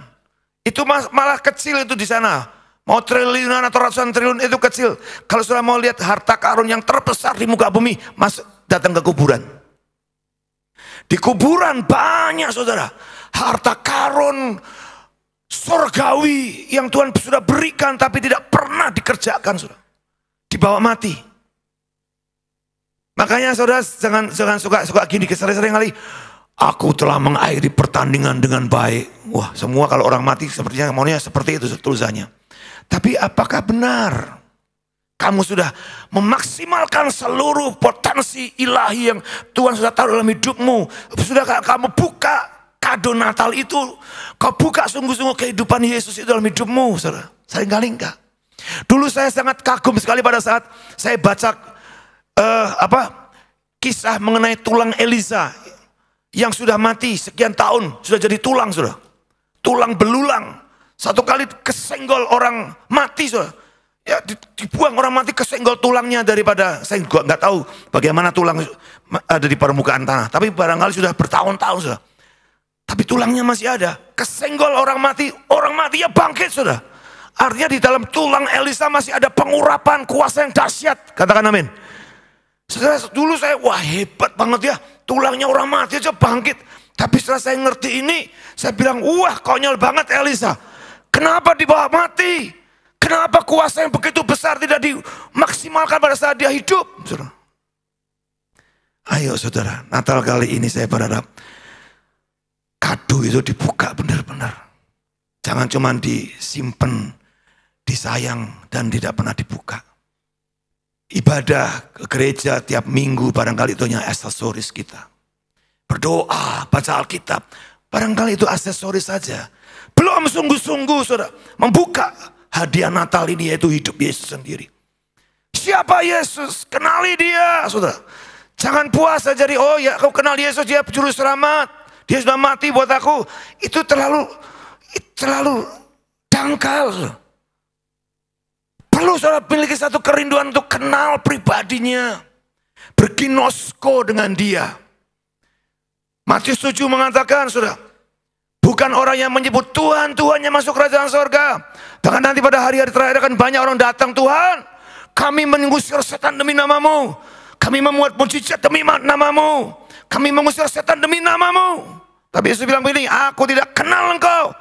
Itu malah kecil itu di sana. Mau triliunan atau ratusan triliun itu kecil. Kalau saudara mau lihat harta karun yang terbesar di muka bumi, datang ke kuburan. Di kuburan banyak, saudara, harta karun surgawi yang Tuhan sudah berikan tapi tidak pernah dikerjakan, saudara. Dibawa mati. Makanya saudara jangan suka gini, sering kali. Aku telah mengakhiri pertandingan dengan baik. Wah, semua kalau orang mati sepertinya maunya seperti itu tulisannya. Tapi apakah benar kamu sudah memaksimalkan seluruh potensi ilahi yang Tuhan sudah taruh dalam hidupmu? Sudahkah kamu buka kado Natal itu? Kau buka sungguh-sungguh kehidupan Yesus itu dalam hidupmu, saudara? Seringkali enggak. Dulu saya sangat kagum sekali pada saat saya baca kisah mengenai tulang Elisa yang sudah mati sekian tahun, sudah jadi tulang, saudara. Tulang belulang. Satu kali kesenggol orang mati, saudara. Ya, dibuang orang mati, kesenggol tulangnya daripada, saya juga nggak tahu bagaimana tulang ada di permukaan tanah. Tapi barangkali sudah bertahun-tahun, saudara. Tapi tulangnya masih ada. Kesenggol orang mati ya bangkit, saudara. Artinya di dalam tulang Elisa masih ada pengurapan kuasa yang dahsyat. Katakan amin. Saudara, dulu saya, wah hebat banget ya. Tulangnya orang mati aja bangkit. Tapi setelah saya ngerti ini, saya bilang, wah konyol banget Elisa. Kenapa dibawa mati? Kenapa kuasa yang begitu besar tidak dimaksimalkan pada saat dia hidup? Saudara. Ayo saudara, Natal kali ini saya berharap kado itu dibuka benar-benar. Jangan cuma disimpan, disayang dan tidak pernah dibuka. Ibadah ke gereja tiap minggu barangkali itu hanya aksesoris kita. Berdoa, baca Alkitab, barangkali itu aksesoris saja. Belum sungguh-sungguh, saudara, membuka hadiah Natal ini, yaitu hidup Yesus sendiri. Siapa Yesus? Kenali dia, saudara. Jangan puasa jadi, oh ya kau kenal Yesus, dia juru selamat. Dia sudah mati buat aku. Itu terlalu dangkal, saudara. Perlu saudara memiliki satu kerinduan untuk kenal pribadinya. Berginosko dengan dia. Matius 7 mengatakan, saudara, bukan orang yang menyebut Tuhan, Tuhan yang masuk kerajaan sorga. Bahkan nanti pada hari-hari terakhir akan banyak orang datang, Tuhan, kami mengusir setan demi namamu. Kami membuat mujizat demi namamu. Kami mengusir setan demi namamu. Tapi Yesus bilang begini, aku tidak kenal engkau.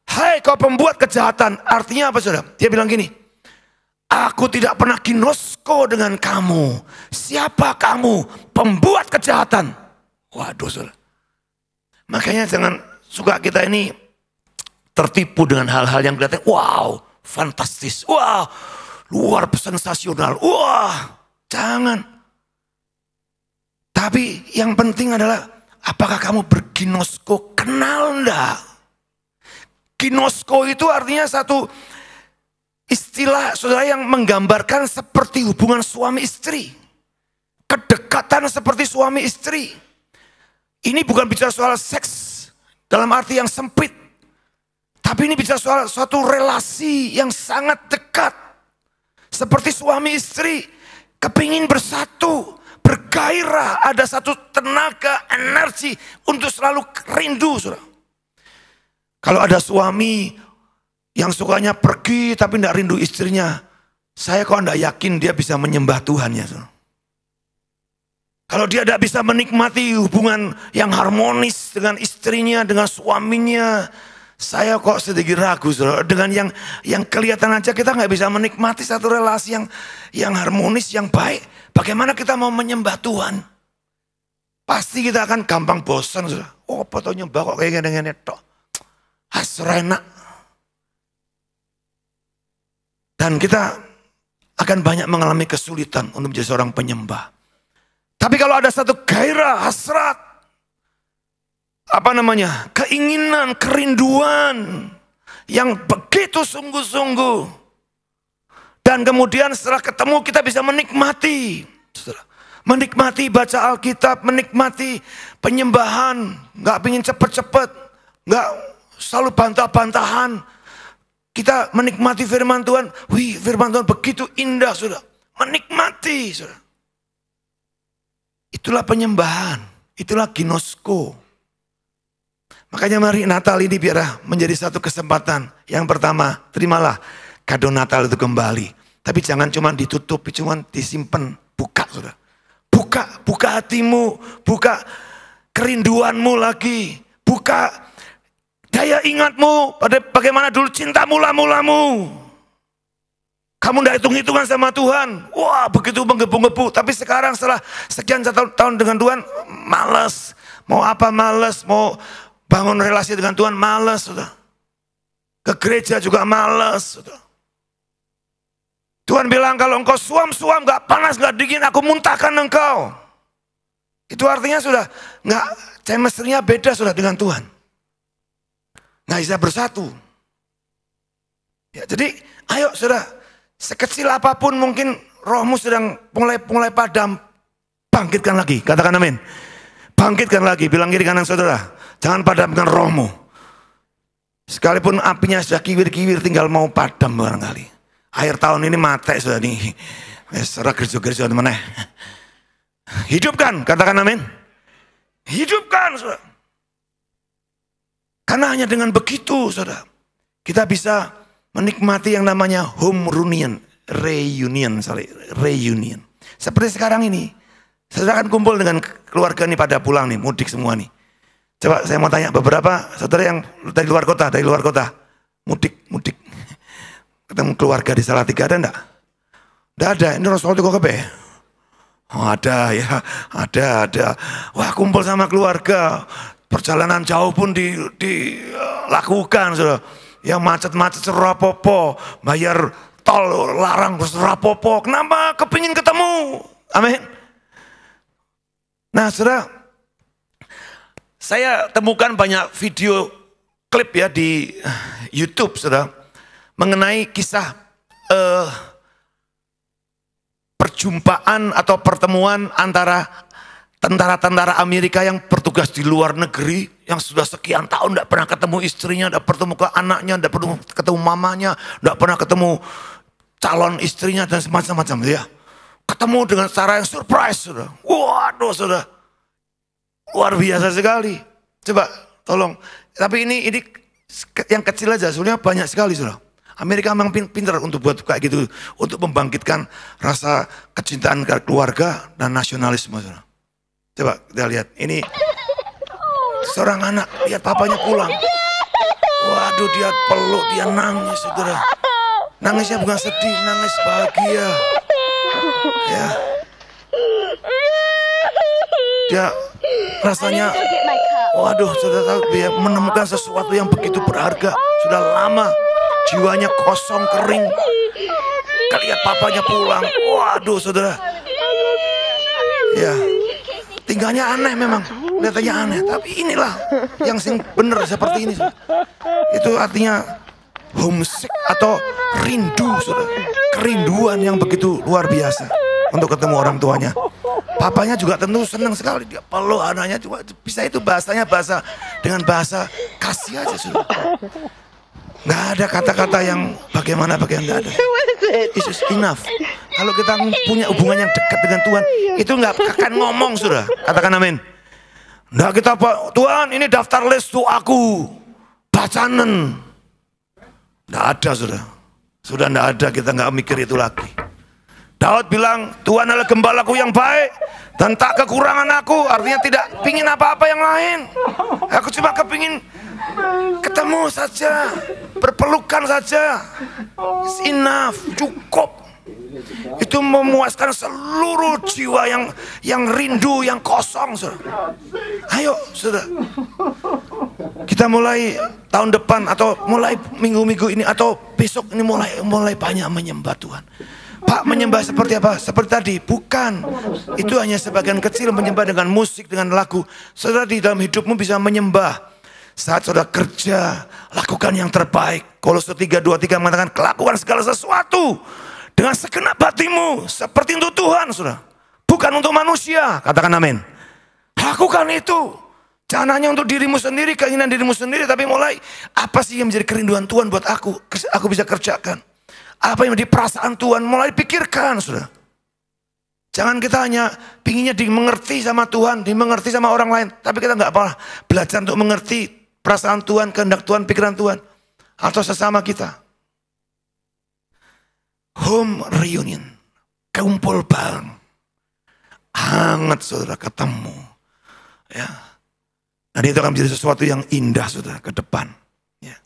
Hai kau pembuat kejahatan. Artinya apa, saudara? Dia bilang gini, aku tidak pernah ginosko dengan kamu. Siapa kamu? Pembuat kejahatan. Waduh, saudara. Makanya jangan suka kita ini tertipu dengan hal-hal yang kelihatan, wow, fantastis, wah, luar sensasional, wah, jangan. Tapi yang penting adalah, apakah kamu berginosko, kenal enggak? Ginosko itu artinya satu istilah, saudara, yang menggambarkan seperti hubungan suami istri. Kedekatan seperti suami istri. Ini bukan bicara soal seks dalam arti yang sempit. Tapi ini bicara soal suatu relasi yang sangat dekat. Seperti suami istri, kepingin bersatu, bergairah, ada satu tenaga, energi untuk selalu rindu, saudara. Kalau ada suami yang sukanya pergi tapi tidak rindu istrinya, saya kok tidak yakin dia bisa menyembah Tuhan ya, saudara. Kalau dia tidak bisa menikmati hubungan yang harmonis dengan istrinya, dengan suaminya, saya kok sedikit ragu, saudara. Dengan yang kelihatan aja kita nggak bisa menikmati satu relasi yang harmonis, yang baik. Bagaimana kita mau menyembah Tuhan? Pasti kita akan gampang bosan, saudara. Oh, foto nyembah kok kayak gini-gini tok. Hasra enak. Dan kita akan banyak mengalami kesulitan untuk menjadi seorang penyembah. Tapi kalau ada satu gairah, hasrat, keinginan, kerinduan yang begitu sungguh-sungguh. Dan kemudian setelah ketemu kita bisa menikmati. Menikmati baca Alkitab, menikmati penyembahan. Gak pingin cepet-cepet, gak selalu bantah-bantahan. Kita menikmati firman Tuhan. Wih, firman Tuhan begitu indah, saudara. Menikmati, saudara. Itulah penyembahan. Itulah ginosko. Makanya mari Natal ini biar menjadi satu kesempatan. Yang pertama, terimalah kado Natal itu kembali. Tapi jangan cuma ditutup, cuma disimpan. Buka, saudara. Buka hatimu. Buka kerinduanmu lagi. Buka daya ingatmu pada bagaimana dulu cinta mula-mulamu. Kamu tidak hitung-hitungan sama Tuhan. Wah, begitu menggebu-gebu. Tapi sekarang setelah sekian tahun dengan Tuhan, malas. Mau apa malas, mau bangun relasi dengan Tuhan malas. Sudah. Ke gereja juga malas. Sudah. Tuhan bilang kalau engkau suam-suam, gak panas, gak dingin, aku muntahkan engkau. Itu artinya sudah gak, chemistry-nya beda sudah dengan Tuhan. Nggak bisa bersatu. Ya, jadi ayo saudara, sekecil apapun mungkin rohmu sedang mulai padam, bangkitkan lagi, katakan amin. Bangkitkan lagi, bilang kiri kanan saudara, jangan padamkan rohmu. Sekalipun apinya sudah kiwir-kiwir tinggal mau padam barangkali. Akhir tahun ini mati sudah nih, saudara gereja-gereja mana? Hidupkan, katakan amin. Hidupkan saudara. Karena hanya dengan begitu, saudara, kita bisa menikmati yang namanya home reunion. Seperti sekarang ini, saudara kan kumpul dengan keluarga nih pada pulang nih, mudik semua nih. Coba saya mau tanya beberapa saudara yang dari luar kota, mudik. Ketemu keluarga di Salatiga ada enggak? Enggak ada, ini Rasul kok kepe? Oh, ada ya, ada. Wah, kumpul sama keluarga. Perjalanan jauh pun dilakukan, saudara. Yang macet-macet serapopo, bayar tol larang serapopo. Kenapa? Kepingin ketemu. Amin. Nah, saudara, saya temukan banyak video klip ya di YouTube, saudara, mengenai kisah perjumpaan atau pertemuan antara tentara-tentara Amerika yang bertugas di luar negeri, yang sudah sekian tahun tidak pernah ketemu istrinya, tidak bertemu ke anaknya, tidak pernah ketemu mamanya, tidak pernah ketemu calon istrinya dan semacam-macam ya. Ketemu dengan cara yang surprise, saudara. Waduh, saudara. Luar biasa sekali. Coba tolong. Tapi ini yang kecil aja, sebenarnya banyak sekali, saudara. Amerika memang pintar untuk buat kayak gitu, untuk membangkitkan rasa kecintaan keluarga dan nasionalisme, saudara. Coba kita lihat, ini seorang anak, lihat papanya pulang. Waduh, dia peluk, dia nangis, saudara. Nangisnya bukan sedih, nangis bahagia. Ya. Dia rasanya, waduh, sudah tahu dia menemukan sesuatu yang begitu berharga. Sudah lama, jiwanya kosong, kering. Lihat papanya pulang, waduh, saudara. Ya. Tinggalnya aneh memang, kelihatannya aneh. Tapi inilah yang benar seperti ini. Itu artinya homesick atau rindu, saudara. Kerinduan yang begitu luar biasa untuk ketemu orang tuanya. Papanya juga tentu senang sekali. Dia peluk anaknya, juga bisa itu bahasanya dengan bahasa kasih aja, saudara. Nggak ada kata-kata yang bagaimana nggak ada. It's enough. Kalau kita punya hubungan yang dekat dengan Tuhan, itu nggak akan ngomong, saudara. Katakan amin. Nah kita, Tuhan ini daftar list tuh aku, bacanen. Nggak ada, saudara. Sudah nggak ada, kita nggak mikir itu lagi. Daud bilang, Tuhan adalah gembalaku yang baik dan tak kekurangan aku. Artinya tidak pingin apa-apa yang lain. Aku cuma kepingin ketemu saja, berpelukan saja. It's enough, cukup. Itu memuaskan seluruh jiwa yang rindu, yang kosong, saudara. Ayo, saudara. Kita mulai tahun depan atau mulai minggu-minggu ini atau besok ini mulai banyak menyembah Tuhan. Pak, menyembah seperti apa? Seperti tadi, bukan. Itu hanya sebagian kecil menyembah dengan musik, dengan lagu. Saudara di dalam hidupmu bisa menyembah. Saat saudara kerja, lakukan yang terbaik. Kolose 3:23 mengatakan, lakukan segala sesuatu dengan segenap hatimu seperti untuk Tuhan, saudara. Bukan untuk manusia. Katakan amin. Lakukan itu. Jangan hanya untuk dirimu sendiri, keinginan dirimu sendiri, tapi mulai apa sih yang menjadi kerinduan Tuhan buat aku bisa kerjakan. Apa yang menjadi perasaan Tuhan, mulai pikirkan, saudara. Jangan kita hanya pinginnya dimengerti sama Tuhan, dimengerti sama orang lain, tapi kita nggak pernah belajar untuk mengerti perasaan Tuhan, kehendak Tuhan, pikiran Tuhan, atau sesama kita. Home reunion, kumpul bareng, hangat saudara, ketemu, ya. Dan itu akan menjadi sesuatu yang indah saudara ke depan. Ya.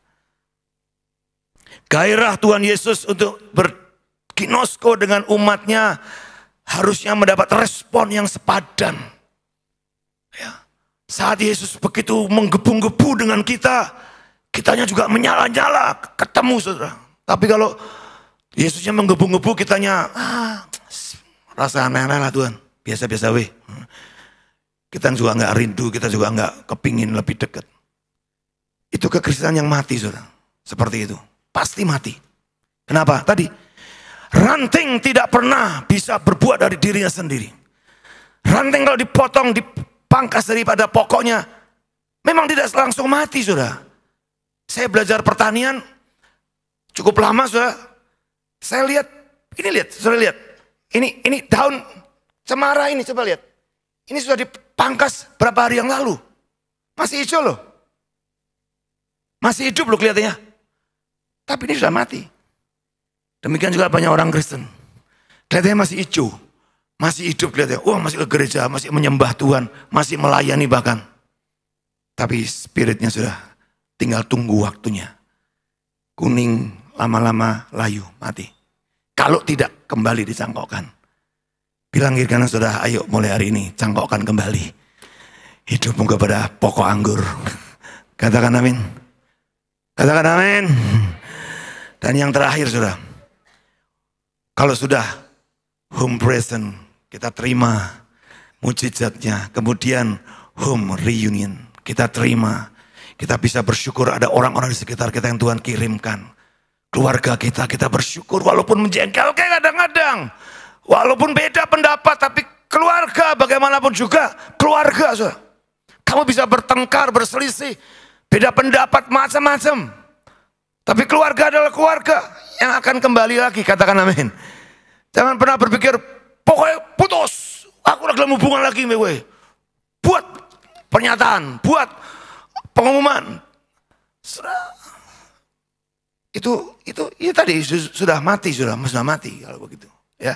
Gairah Tuhan Yesus untuk berkinosko dengan umatnya harusnya mendapat respon yang sepadan. Ya. Saat Yesus begitu menggebu-gebu dengan kita, kitanya juga menyala-nyala, ketemu saudara. Tapi kalau Yesusnya menggebu-gebu, kitanya rasa aneh-aneh lah Tuhan, biasa-biasa weh. Kita juga nggak rindu, kita juga nggak kepingin lebih dekat. Itu kekristenan yang mati saudara, seperti itu, pasti mati. Kenapa? Tadi ranting tidak pernah bisa berbuat dari dirinya sendiri. Ranting kalau dipotong, dipangkas daripada pokoknya, memang tidak langsung mati saudara. Saya belajar pertanian cukup lama saudara. Saya lihat, saudara lihat, ini daun cemara ini, coba lihat. Ini sudah dipangkas berapa hari yang lalu. Masih hijau loh. Masih hidup loh kelihatannya. Tapi ini sudah mati. Demikian juga banyak orang Kristen. Kelihatannya masih hijau. Masih hidup kelihatannya. Wah, masih ke gereja, masih menyembah Tuhan, masih melayani bahkan. Tapi spiritnya sudah tinggal tunggu waktunya. Kuning, lama-lama layu, mati. Kalau tidak kembali dicangkokkan. Bilang kiri kanan saudara, ayo mulai hari ini cangkokkan kembali hidupmu kepada pokok anggur. Katakan amin. Katakan amin. Dan yang terakhir saudara, kalau sudah home present, kita terima mujizatnya. Kemudian home reunion, kita terima. Kita bisa bersyukur ada orang-orang di sekitar kita yang Tuhan kirimkan. Keluarga kita bersyukur walaupun menjengkelkan kadang-kadang. Walaupun beda pendapat, tapi keluarga bagaimanapun juga keluarga. Saudara. Kamu bisa bertengkar, berselisih, beda pendapat macam-macam. Tapi keluarga adalah keluarga yang akan kembali lagi, katakan amin. Jangan pernah berpikir, pokoknya putus, aku lagi dalam hubungan lagi. Buat pernyataan, buat pengumuman. Itu tadi sudah mati, sudah mati kalau begitu. Ya.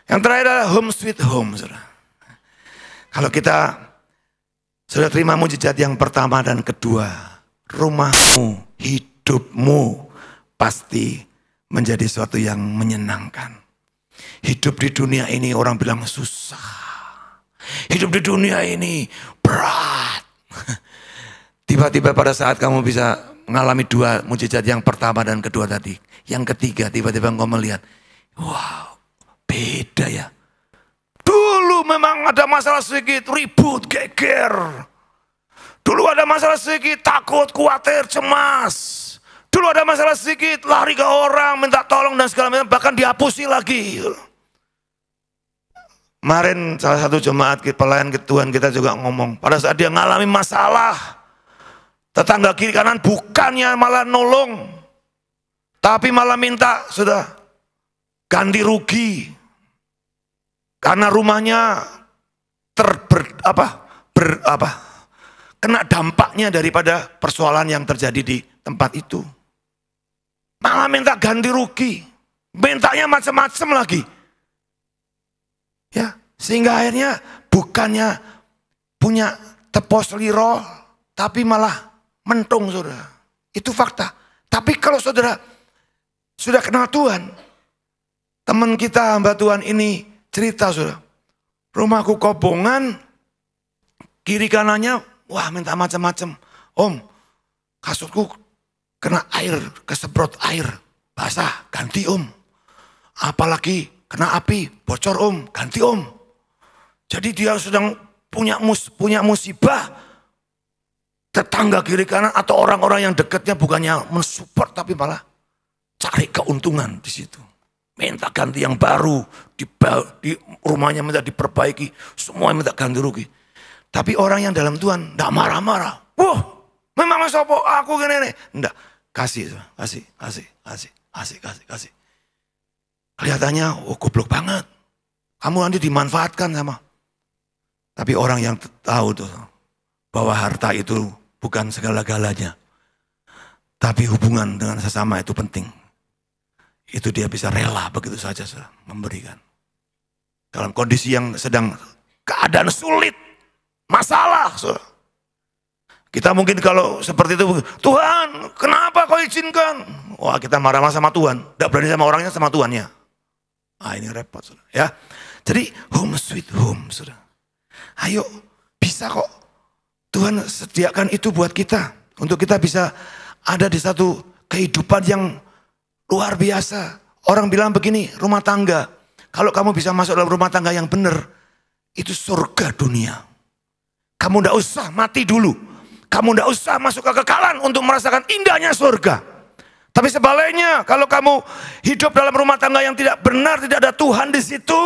Yang terakhir adalah home sweet home, saudara. Kalau kita sudah terima mujizat yang pertama dan kedua, rumahmu, hidupmu pasti menjadi sesuatu yang menyenangkan. Hidup di dunia ini orang bilang susah. Hidup di dunia ini berat. Tiba-tiba pada saat kamu bisa mengalami dua mujizat yang pertama dan kedua tadi, yang ketiga tiba-tiba engkau melihat, wow, beda ya. Dulu memang ada masalah sedikit, ribut, geger. Dulu ada masalah sedikit, takut, khawatir, cemas. Dulu ada masalah sedikit, lari ke orang, minta tolong dan segala macam, bahkan dihapusi lagi. Kemarin salah satu jemaat pelayan Tuhan kita juga ngomong, pada saat dia mengalami masalah, tetangga kiri kanan bukannya malah nolong, tapi malah minta sudah ganti rugi karena rumahnya kena dampaknya daripada persoalan yang terjadi di tempat itu. Malah minta ganti rugi, mintanya macam-macam lagi. Ya, sehingga akhirnya bukannya punya tepos liro, tapi malah mentung, saudara. Itu fakta. Tapi kalau saudara sudah kenal Tuhan, teman kita hamba Tuhan ini cerita, saudara. Rumahku kobongan, kiri kanannya, wah minta macam-macam. Om, kasurku kena air, kesemprot air, basah, ganti om. Apalagi kena api, bocor om, ganti om. Jadi dia sedang punya musibah. Tetangga kiri kanan atau orang-orang yang dekatnya bukannya mensupport tapi malah cari keuntungan di situ. Minta ganti yang baru, di rumahnya minta diperbaiki, semua minta ganti rugi. Tapi orang yang dalam Tuhan tidak marah-marah. Wah, memang sopo aku gini nih. Enggak, kasih. Kelihatannya, oh goblok banget. Kamu nanti dimanfaatkan sama. Tapi orang yang tahu tuh bahwa harta itu bukan segala-galanya. Tapi hubungan dengan sesama itu penting. Itu dia bisa rela begitu saja memberikan. Dalam kondisi yang sedang keadaan sulit, masalah. Kita mungkin kalau seperti itu, Tuhan kenapa kau izinkan? Wah kita marah-marah sama Tuhan, tidak berani sama orangnya, sama Tuhannya. Ini repot ya. Jadi home sweet home. Ayo bisa kok. Tuhan sediakan itu buat kita. Untuk kita bisa ada di satu kehidupan yang luar biasa. Orang bilang begini, rumah tangga. Kalau kamu bisa masuk dalam rumah tangga yang benar, itu surga dunia. Kamu tidak usah mati dulu. Kamu tidak usah masuk ke kekekalan untuk merasakan indahnya surga. Tapi sebaliknya, kalau kamu hidup dalam rumah tangga yang tidak benar, tidak ada Tuhan di situ,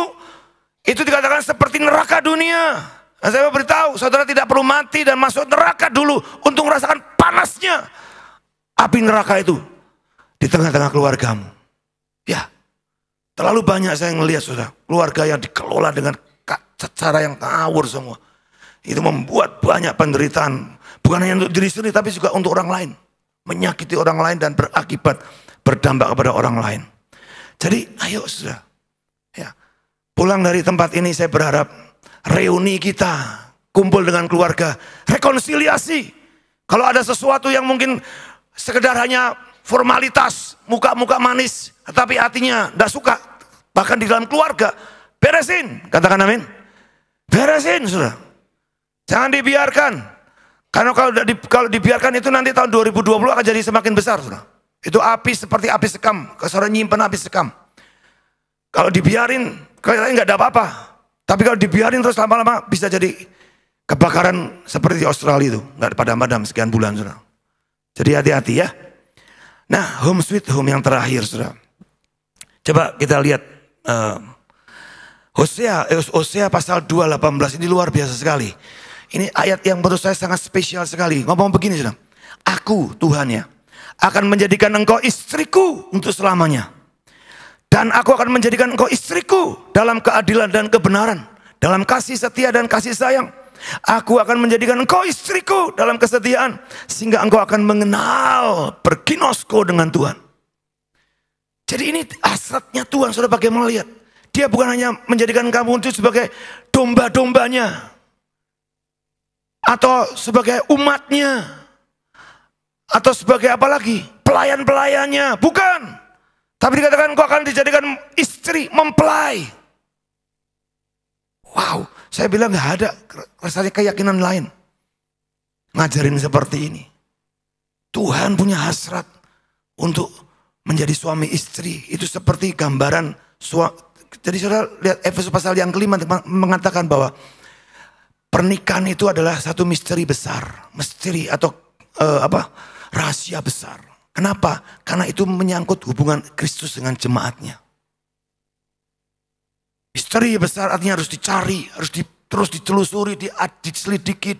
itu dikatakan seperti neraka dunia. Nah, saya mau beritahu, saudara tidak perlu mati dan masuk neraka dulu untuk merasakan panasnya api neraka itu di tengah-tengah keluargamu. Ya, terlalu banyak saya ngelihat saudara, keluarga yang dikelola dengan cara yang ngawur semua. Itu membuat banyak penderitaan, bukan hanya untuk diri sendiri tapi juga untuk orang lain. Menyakiti orang lain dan berakibat berdampak kepada orang lain. Jadi ayo saudara, ya, pulang dari tempat ini saya berharap reuni kita, kumpul dengan keluarga, rekonsiliasi. Kalau ada sesuatu yang mungkin sekedar hanya formalitas, muka-muka manis, tapi hatinya tidak suka, bahkan di dalam keluarga, beresin, katakan amin. Beresin, saudara. Jangan dibiarkan. Karena kalau dibiarkan itu nanti tahun 2020 akan jadi semakin besar, saudara. Itu api seperti api sekam, saudara nyimpen api sekam. Kalau dibiarin, kelihatannya nggak ada apa-apa. Tapi kalau dibiarin terus lama-lama bisa jadi kebakaran seperti di Australia itu. Nggak padam-padam sekian bulan, saudara. Jadi hati-hati ya. Nah, home sweet home yang terakhir, saudara. Coba kita lihat Hosea pasal 2:18 ini luar biasa sekali. Ini ayat yang menurut saya sangat spesial sekali. Ngomong begini, saudara. Aku, Tuhan ya, akan menjadikan engkau istriku untuk selamanya. Dan aku akan menjadikan engkau istriku dalam keadilan dan kebenaran. Dalam kasih setia dan kasih sayang. Aku akan menjadikan engkau istriku dalam kesetiaan. Sehingga engkau akan mengenal berginosko dengan Tuhan. Jadi ini hasratnya Tuhan, saudara, bagaimana lihat. Dia bukan hanya menjadikan kamu itu sebagai domba-dombanya. Atau sebagai umatnya. Atau sebagai apa lagi? Pelayan-pelayannya. Bukan. Tapi dikatakan kau akan dijadikan istri mempelai. Wow, saya bilang gak ada rasanya keyakinan lain. Ngajarin seperti ini. Tuhan punya hasrat untuk menjadi suami istri. Itu seperti gambaran jadi saudara lihat Efesus pasal yang kelima mengatakan bahwa pernikahan itu adalah satu misteri besar. Misteri atau rahasia besar. Kenapa? Karena itu menyangkut hubungan Kristus dengan jemaatnya. Misteri besar artinya harus dicari, harus terus ditelusuri, diselidiki,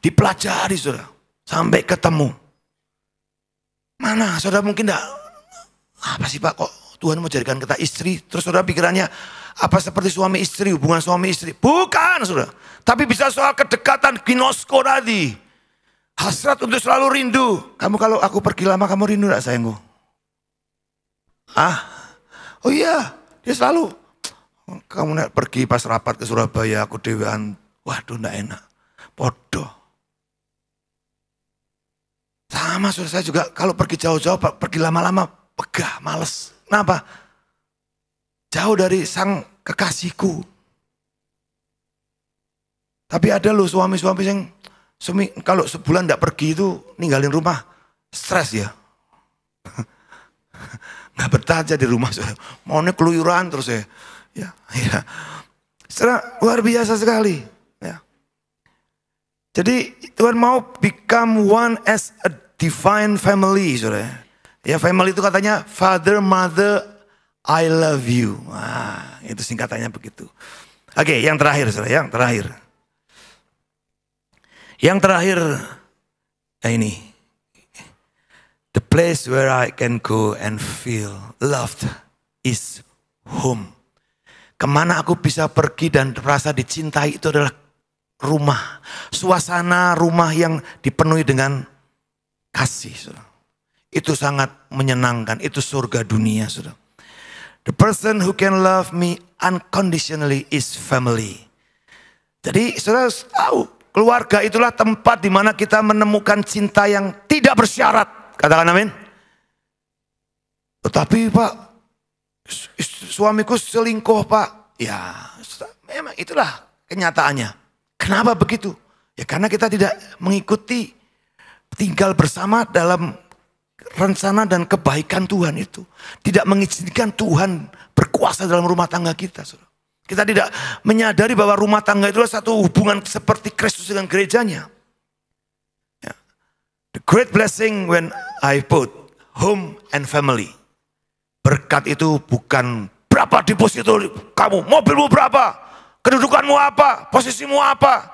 dipelajari, saudara, sampai ketemu. Mana, saudara mungkin enggak, apa sih Pak, kok Tuhan mau jadikan kita istri? Terus saudara pikirannya apa seperti suami istri, hubungan suami istri? Bukan, saudara. Tapi bisa soal kedekatan ginosko tadi. Hasrat untuk selalu rindu. Kamu kalau aku pergi lama, kamu rindu gak sayangku? Oh iya, dia selalu. Kamu nak pergi pas rapat ke Surabaya, aku dewean. Waduh, gak enak. Bodoh. Sama saya juga kalau pergi jauh-jauh, pergi lama-lama, pegah, males. Kenapa? Jauh dari sang kekasihku. Tapi ada loh suami-suami yang Kalau sebulan tidak pergi itu ninggalin rumah, stres ya. Nggak betah aja di rumah, saudara. Maunya keluyuran terus ya. Ya. Saudara, luar biasa sekali. Ya. Jadi Tuhan mau become one as a divine family, saudara. Ya, family itu katanya father, mother, I love you. Nah, itu singkatannya begitu. Oke, yang terakhir, saudara, yang terakhir. Yang terakhir, ini. The place where I can go and feel loved is home. Kemana aku bisa pergi dan merasa dicintai itu adalah rumah. Suasana rumah yang dipenuhi dengan kasih. Saudara. Itu sangat menyenangkan. Itu surga dunia. Saudara. The person who can love me unconditionally is family. Jadi saudara tahu, keluarga itulah tempat di mana kita menemukan cinta yang tidak bersyarat. Katakan amin. Tetapi Pak, suamiku selingkuh Pak. Ya memang itulah kenyataannya. Kenapa begitu? Ya karena kita tidak mengikuti tinggal bersama dalam rencana dan kebaikan Tuhan itu. Tidak mengizinkan Tuhan berkuasa dalam rumah tangga kita. Saudara. Kita tidak menyadari bahwa rumah tangga itulah satu hubungan seperti Kristus dengan gerejanya. Ya. The great blessing when I put home and family. Berkat itu bukan berapa deposito kamu, mobilmu berapa, kedudukanmu apa, posisimu apa.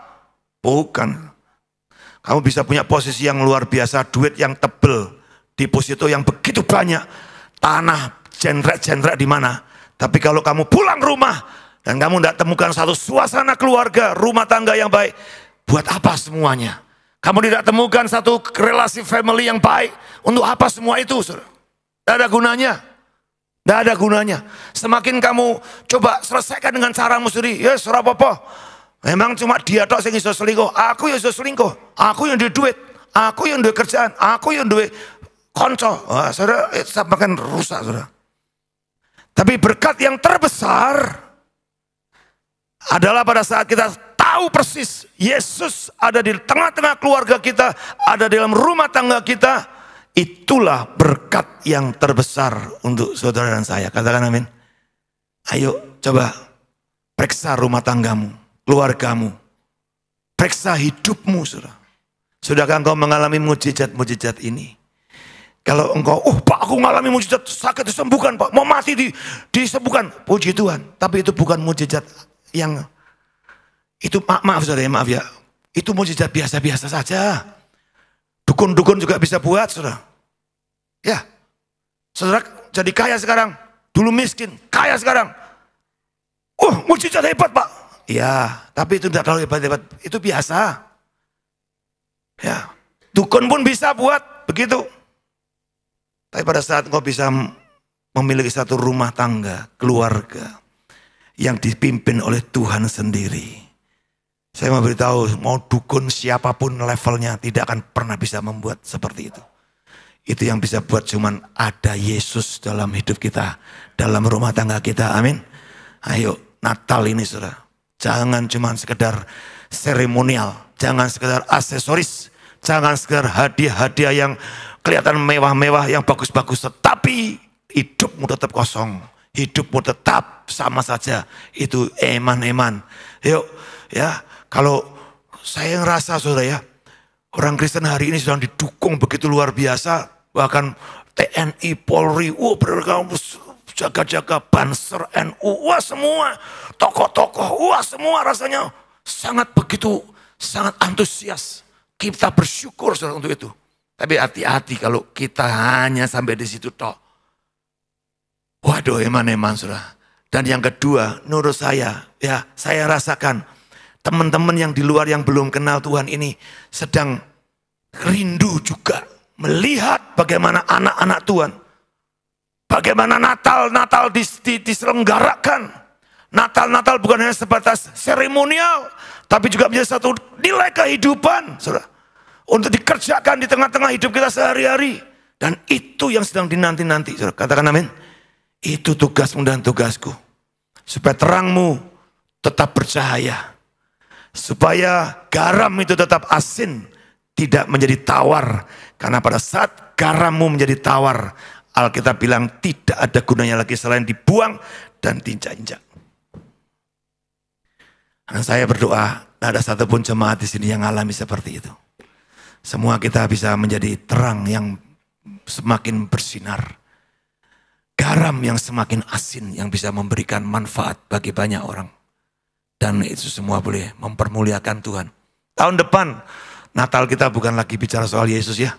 Bukan. Kamu bisa punya posisi yang luar biasa, duit yang tebel, deposito yang begitu banyak, tanah jendrek-jendrek di mana. Tapi kalau kamu pulang rumah dan kamu tidak temukan satu suasana keluarga, rumah tangga yang baik, buat apa semuanya? Kamu tidak temukan satu relasi family yang baik, untuk apa semua itu? Tidak ada gunanya. Tidak ada gunanya. Semakin kamu coba selesaikan dengan caramu sendiri, ya surah apa-apa. Memang cuma dia tok sing iso selingkuh, aku yang iso selingkuh, aku yang duwe duit, aku yang duwe kerjaan, aku yang duwe konco. Wah, saudara, itu makan rusak, saudara. Tapi berkat yang terbesar adalah pada saat kita tahu persis Yesus ada di tengah-tengah keluarga kita, ada di dalam rumah tangga kita. Itulah berkat yang terbesar untuk saudara dan saya. Katakan amin. Ayo coba periksa rumah tanggamu, keluargamu. Periksa hidupmu, saudara. Sudahkah engkau mengalami mujizat-mujizat ini? Kalau engkau, Pak aku mengalami mujizat, sakit disembuhkan Pak, mau mati disembuhkan. Puji Tuhan, tapi itu bukan mujizat yang, itu maaf saudara ya, maaf ya. Itu mujizat biasa-biasa saja. Dukun-dukun juga bisa buat, saudara. Ya, saudara jadi kaya sekarang, dulu miskin, kaya sekarang. Mujizat hebat Pak. Ya, tapi itu tidak terlalu hebat-hebat, itu biasa. Ya, dukun pun bisa buat begitu. Tapi pada saat engkau bisa memiliki satu rumah tangga, keluarga yang dipimpin oleh Tuhan sendiri. Saya mau beritahu, mau dukun siapapun levelnya tidak akan pernah bisa membuat seperti itu. Itu yang bisa buat cuman ada Yesus dalam hidup kita, dalam rumah tangga kita, amin. Ayo Natal ini saudara, jangan cuman sekedar seremonial, jangan sekedar aksesoris, jangan sekedar hadiah-hadiah yang kelihatan mewah-mewah, yang bagus-bagus, tetapi hidupmu tetap kosong, hidupmu tetap sama saja, itu eman-eman. Yuk ya. Kalau saya ngerasa saudara ya, orang Kristen hari ini sedang didukung begitu luar biasa, bahkan TNI, Polri, jaga-jaga Banser, NU, semua tokoh-tokoh, semua rasanya sangat begitu, sangat antusias. Kita bersyukur saudara untuk itu. Tapi hati-hati kalau kita hanya sampai di situ toh. Waduh, eman-eman saudara. Dan yang kedua, menurut saya, ya saya rasakan teman-teman yang di luar yang belum kenal Tuhan ini sedang rindu juga melihat bagaimana anak-anak Tuhan, bagaimana Natal diselenggarakan. Natal bukan hanya sebatas seremonial, tapi juga menjadi satu nilai kehidupan, saudara, untuk dikerjakan di tengah-tengah hidup kita sehari-hari. Dan itu yang sedang dinanti-nanti, saudara. Katakan amin. Itu tugasmu dan tugasku, supaya terangmu tetap bercahaya. Supaya garam itu tetap asin, tidak menjadi tawar. Karena pada saat garammu menjadi tawar, Alkitab bilang tidak ada gunanya lagi selain dibuang dan diinjak-injak. Dan saya berdoa, tidak ada satupun jemaat di sini yang alami seperti itu. Semua kita bisa menjadi terang yang semakin bersinar. Garam yang semakin asin yang bisa memberikan manfaat bagi banyak orang. Dan itu semua boleh mempermuliakan Tuhan. Tahun depan, Natal kita bukan lagi bicara soal Yesus ya.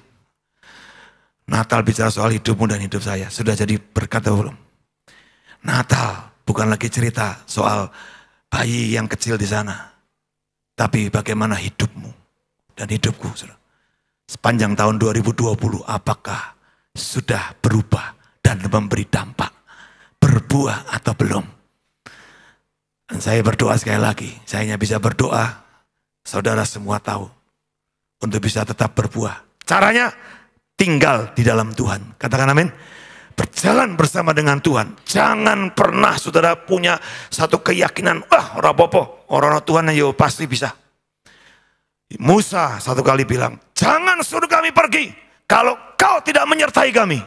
Natal bicara soal hidupmu dan hidup saya. Sudah jadi berkat atau belum? Natal bukan lagi cerita soal bayi yang kecil di sana. Tapi bagaimana hidupmu dan hidupku. Sepanjang tahun 2020 apakah sudah berubah dan memberi dampak? Berbuah atau belum? Dan saya berdoa sekali lagi. Saya hanya bisa berdoa. Saudara semua tahu. Untuk bisa tetap berbuah. Caranya tinggal di dalam Tuhan. Katakan amin. Berjalan bersama dengan Tuhan. Jangan pernah saudara punya satu keyakinan. Ora apa-apa. Orang Tuhan yo pasti bisa. Musa satu kali bilang, jangan suruh kami pergi kalau kau tidak menyertai kami.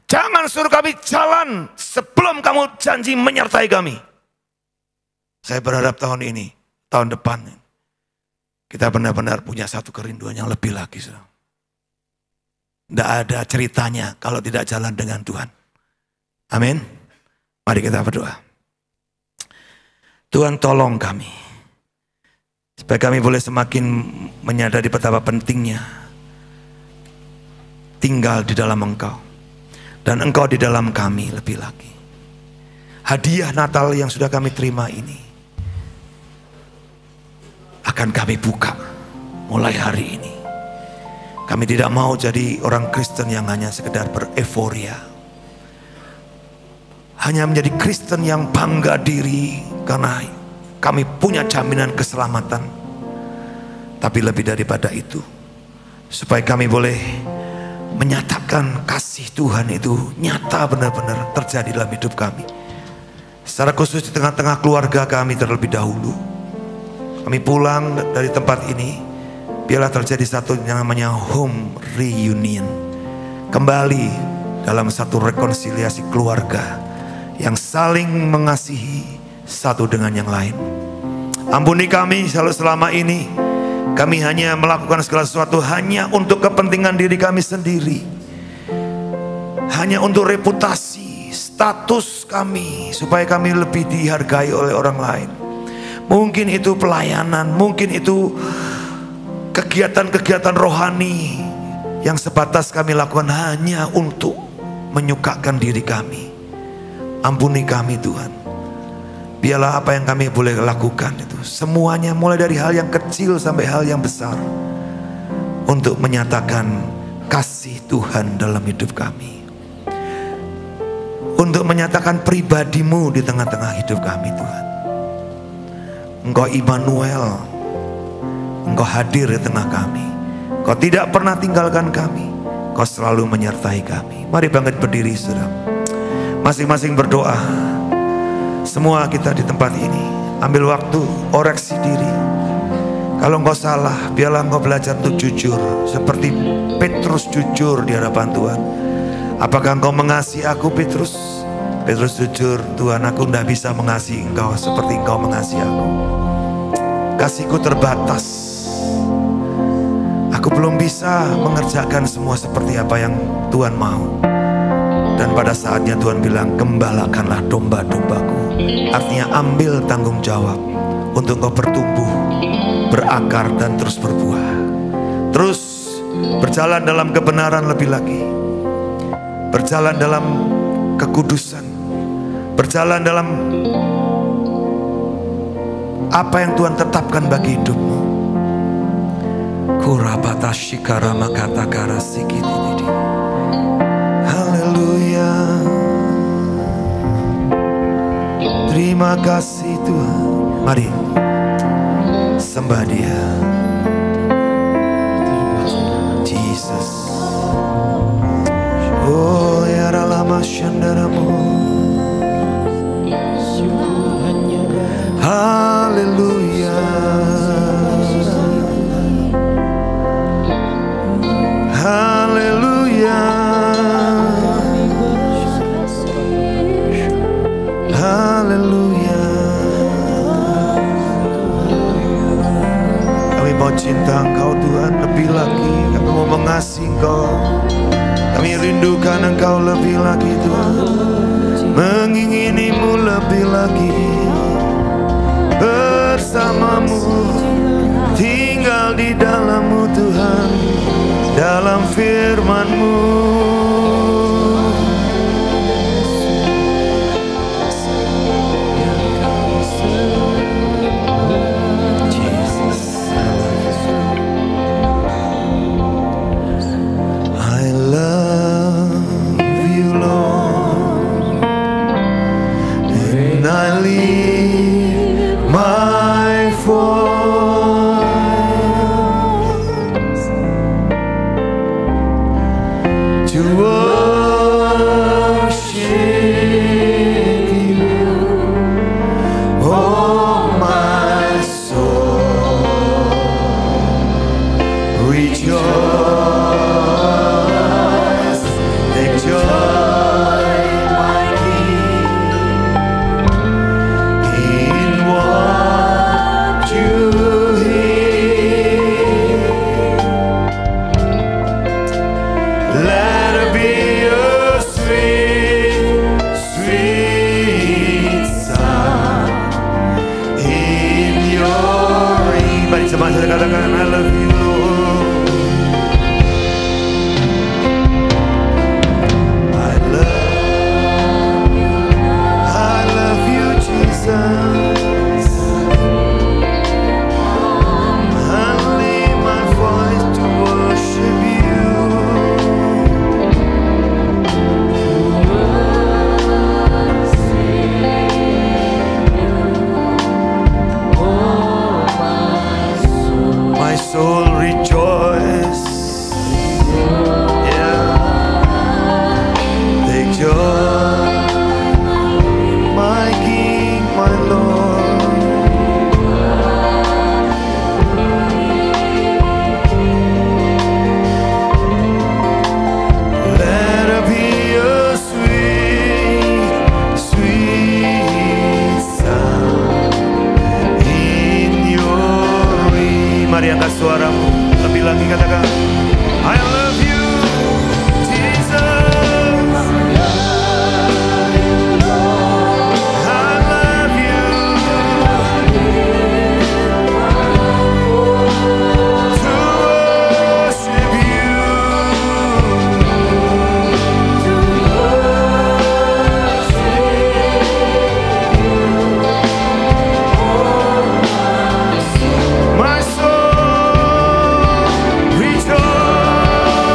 Jangan suruh kami jalan sebelum kamu janji menyertai kami. Saya berharap tahun ini, tahun depan, kita benar-benar punya satu kerinduan yang lebih lagi. Tidak ada ceritanya kalau tidak jalan dengan Tuhan. Amin. Mari kita berdoa. Tuhan tolong kami. Supaya kami boleh semakin menyadari betapa pentingnya tinggal di dalam Engkau. Dan Engkau di dalam kami lebih lagi. Hadiah Natal yang sudah kami terima ini akan kami buka mulai hari ini. Kami tidak mau jadi orang Kristen yang hanya sekedar bereforia. Hanya menjadi Kristen yang bangga diri karena kami punya jaminan keselamatan. Tapi lebih daripada itu, supaya kami boleh menyatakan kasih Tuhan itu nyata benar-benar terjadi dalam hidup kami. Secara khusus di tengah-tengah keluarga kami terlebih dahulu. Kami pulang dari tempat ini, biarlah terjadi satu yang namanya home reunion. Kembali dalam satu rekonsiliasi keluarga yang saling mengasihi satu dengan yang lain. Ampuni kami selalu selama ini. Kami hanya melakukan segala sesuatu hanya untuk kepentingan diri kami sendiri. Hanya untuk reputasi, status kami. Supaya kami lebih dihargai oleh orang lain. Mungkin itu pelayanan, mungkin itu kegiatan-kegiatan rohani yang sebatas kami lakukan hanya untuk menyukakan diri kami. Ampuni kami Tuhan. Biarlah apa yang kami boleh lakukan itu semuanya mulai dari hal yang kecil sampai hal yang besar untuk menyatakan kasih Tuhan dalam hidup kami. Untuk menyatakan pribadimu di tengah-tengah hidup kami Tuhan. Engkau Immanuel. Engkau hadir di tengah kami. Engkau tidak pernah tinggalkan kami. Engkau selalu menyertai kami. Mari bangkit berdiri saudara. Masing-masing berdoa. Semua kita di tempat ini ambil waktu koreksi diri. Kalau engkau salah, biarlah engkau belajar untuk jujur seperti Petrus jujur di hadapan Tuhan. Apakah engkau mengasihi aku Petrus? Petrus jujur, Tuhan aku tidak bisa mengasihi engkau seperti engkau mengasihi aku. Kasihku terbatas. Aku belum bisa mengerjakan semua seperti apa yang Tuhan mau. Dan pada saatnya Tuhan bilang, gembalakanlah domba-dombaku. Artinya ambil tanggung jawab untuk engkau bertumbuh, berakar dan terus berbuah. Terus berjalan dalam kebenaran lebih lagi. Berjalan dalam kekudusan. Berjalan dalam apa yang Tuhan tetapkan bagi hidupmu. Kurabata shikara makata kara sikiti. Haleluya. Terima kasih Tuhan. Mari sembah Dia. Jesus. Oh ya lama syandaramu. Haleluya. Engkau Tuhan lebih lagi. Kami mau mengasihi Engkau. Kami rindukan Engkau lebih lagi Tuhan. Menginginimu lebih lagi. Bersamamu, tinggal di dalam-Mu Tuhan, dalam firman-Mu. I love you Lord, and I lift my voice to worship you, oh my soul, rejoice, take joy, my King, in what you hear. Let it be a sweet, sweet sound in your ear. Mari sama-sama katakan, I love you Lord. I love you Jesus. I lift my voice to worship you. My soul rejoice. Yeah. Take joy, my King, my Lord. Let it be a sweet, sweet sound in your ear. Mari angkat suaramu, lebih lagi katakan, I love you, Jesus. I love you. To worship you. My soul rejoice.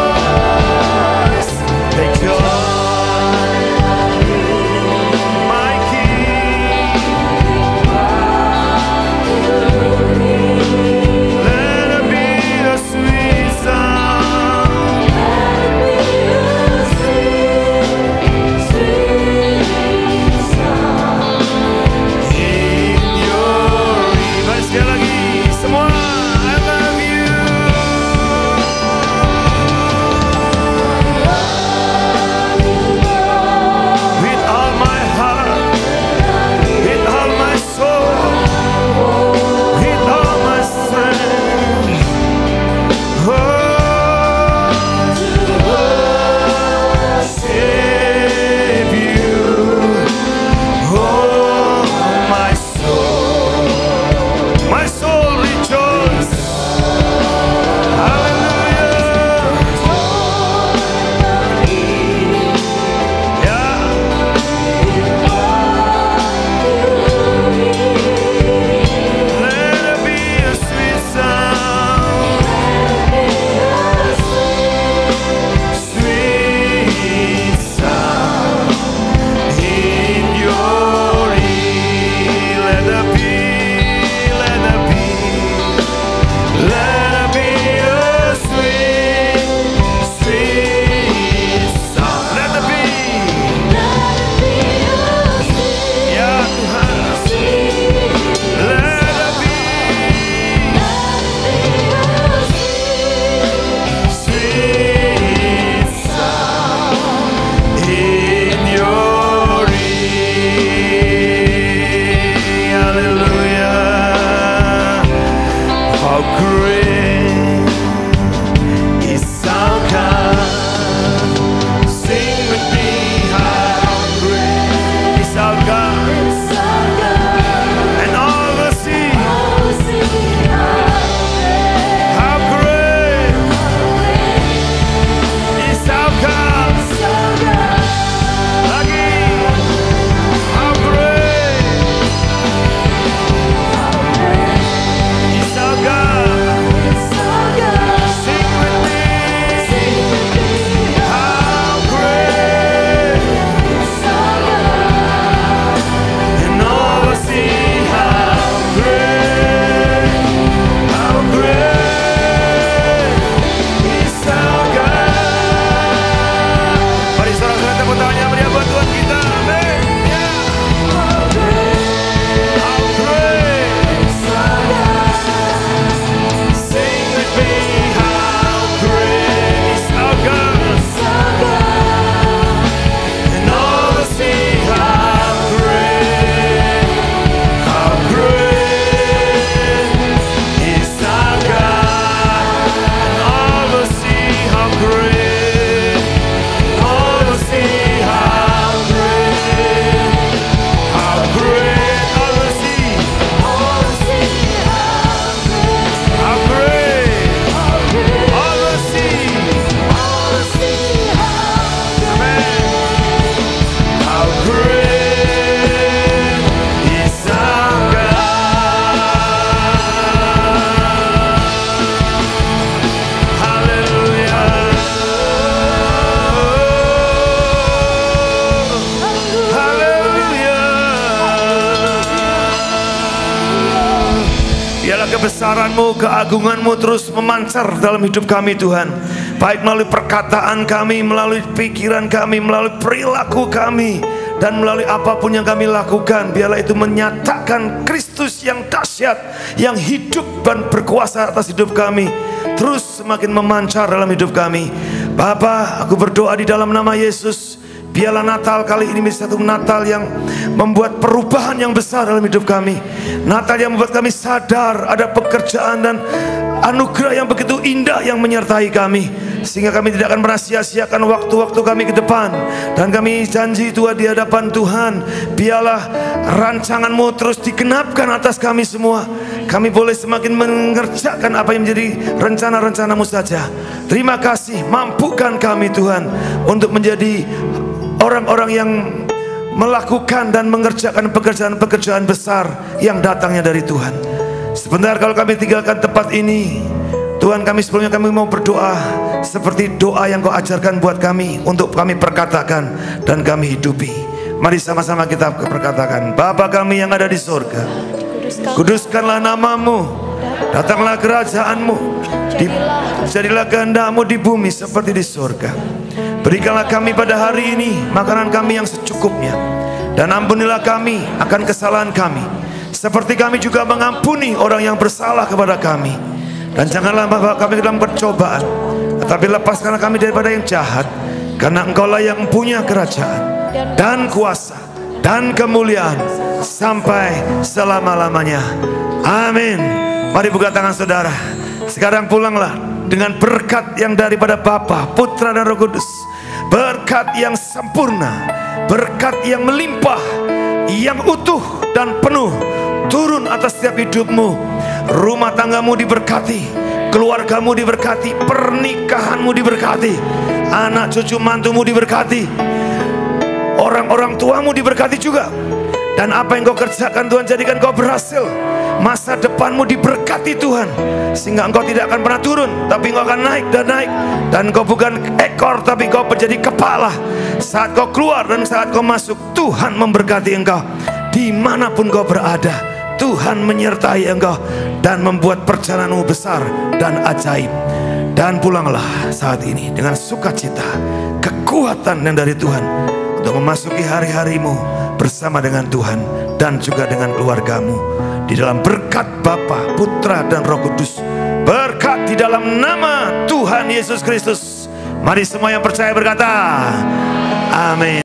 kebesaran-Mu, keagungan-Mu terus memancar dalam hidup kami Tuhan. Baik melalui perkataan kami, melalui pikiran kami, melalui perilaku kami, dan melalui apapun yang kami lakukan, biarlah itu menyatakan Kristus yang dahsyat, yang hidup dan berkuasa atas hidup kami, terus semakin memancar dalam hidup kami. Bapa, aku berdoa di dalam nama Yesus, biarlah Natal kali ini menjadi satu Natal yang membuat perubahan yang besar dalam hidup kami. Natal yang membuat kami sadar ada pekerjaan dan anugerah yang begitu indah yang menyertai kami, sehingga kami tidak akan merahsia-siakan waktu-waktu kami ke depan. Dan kami janji Tuhan di hadapan Tuhan, biarlah rancangan-Mu terus digenapkan atas kami semua. Kami boleh semakin mengerjakan apa yang menjadi rencana-rencana-Mu saja. Terima kasih, mampukan kami Tuhan untuk menjadi orang-orang yang melakukan dan mengerjakan pekerjaan-pekerjaan besar yang datangnya dari Tuhan. Sebentar kalau kami tinggalkan tempat ini, Tuhan, kami sebelumnya kami mau berdoa seperti doa yang Kau ajarkan buat kami, untuk kami perkatakan dan kami hidupi. Mari sama-sama kita perkatakan. Bapa kami yang ada di surga, kuduskanlah nama-Mu, datanglah kerajaan-Mu, jadilah kehendak-Mu di bumi seperti di surga. Berikanlah kami pada hari ini makanan kami yang secukupnya, dan ampunilah kami akan kesalahan kami, seperti kami juga mengampuni orang yang bersalah kepada kami. Dan janganlah bawa kami ke dalam percobaan, tetapi lepaskanlah kami daripada yang jahat, karena Engkau-lah yang punya kerajaan dan kuasa dan kemuliaan sampai selama-lamanya. Amin. Mari buka tangan saudara. Sekarang pulanglah dengan berkat yang daripada Bapa, Putra dan Roh Kudus. Berkat yang sempurna, berkat yang melimpah, yang utuh dan penuh turun atas setiap hidupmu. Rumah tanggamu diberkati, keluargamu diberkati, pernikahanmu diberkati, anak cucu mantumu diberkati, orang-orang tuamu diberkati juga. Dan apa yang kau kerjakan Tuhan jadikan kau berhasil. Masa depanmu diberkati Tuhan, sehingga engkau tidak akan pernah turun, tapi engkau akan naik dan naik. Dan kau bukan ekor, tapi kau menjadi kepala. Saat kau keluar dan saat kau masuk, Tuhan memberkati engkau. Dimanapun kau berada, Tuhan menyertai engkau dan membuat perjalananmu besar dan ajaib. Dan pulanglah saat ini dengan sukacita, kekuatan yang dari Tuhan, untuk memasuki hari-harimu bersama dengan Tuhan dan juga dengan keluargamu, di dalam berkat Bapa, Putra dan Roh Kudus. Berkat di dalam nama Tuhan Yesus Kristus. Mari semua yang percaya berkata, amin.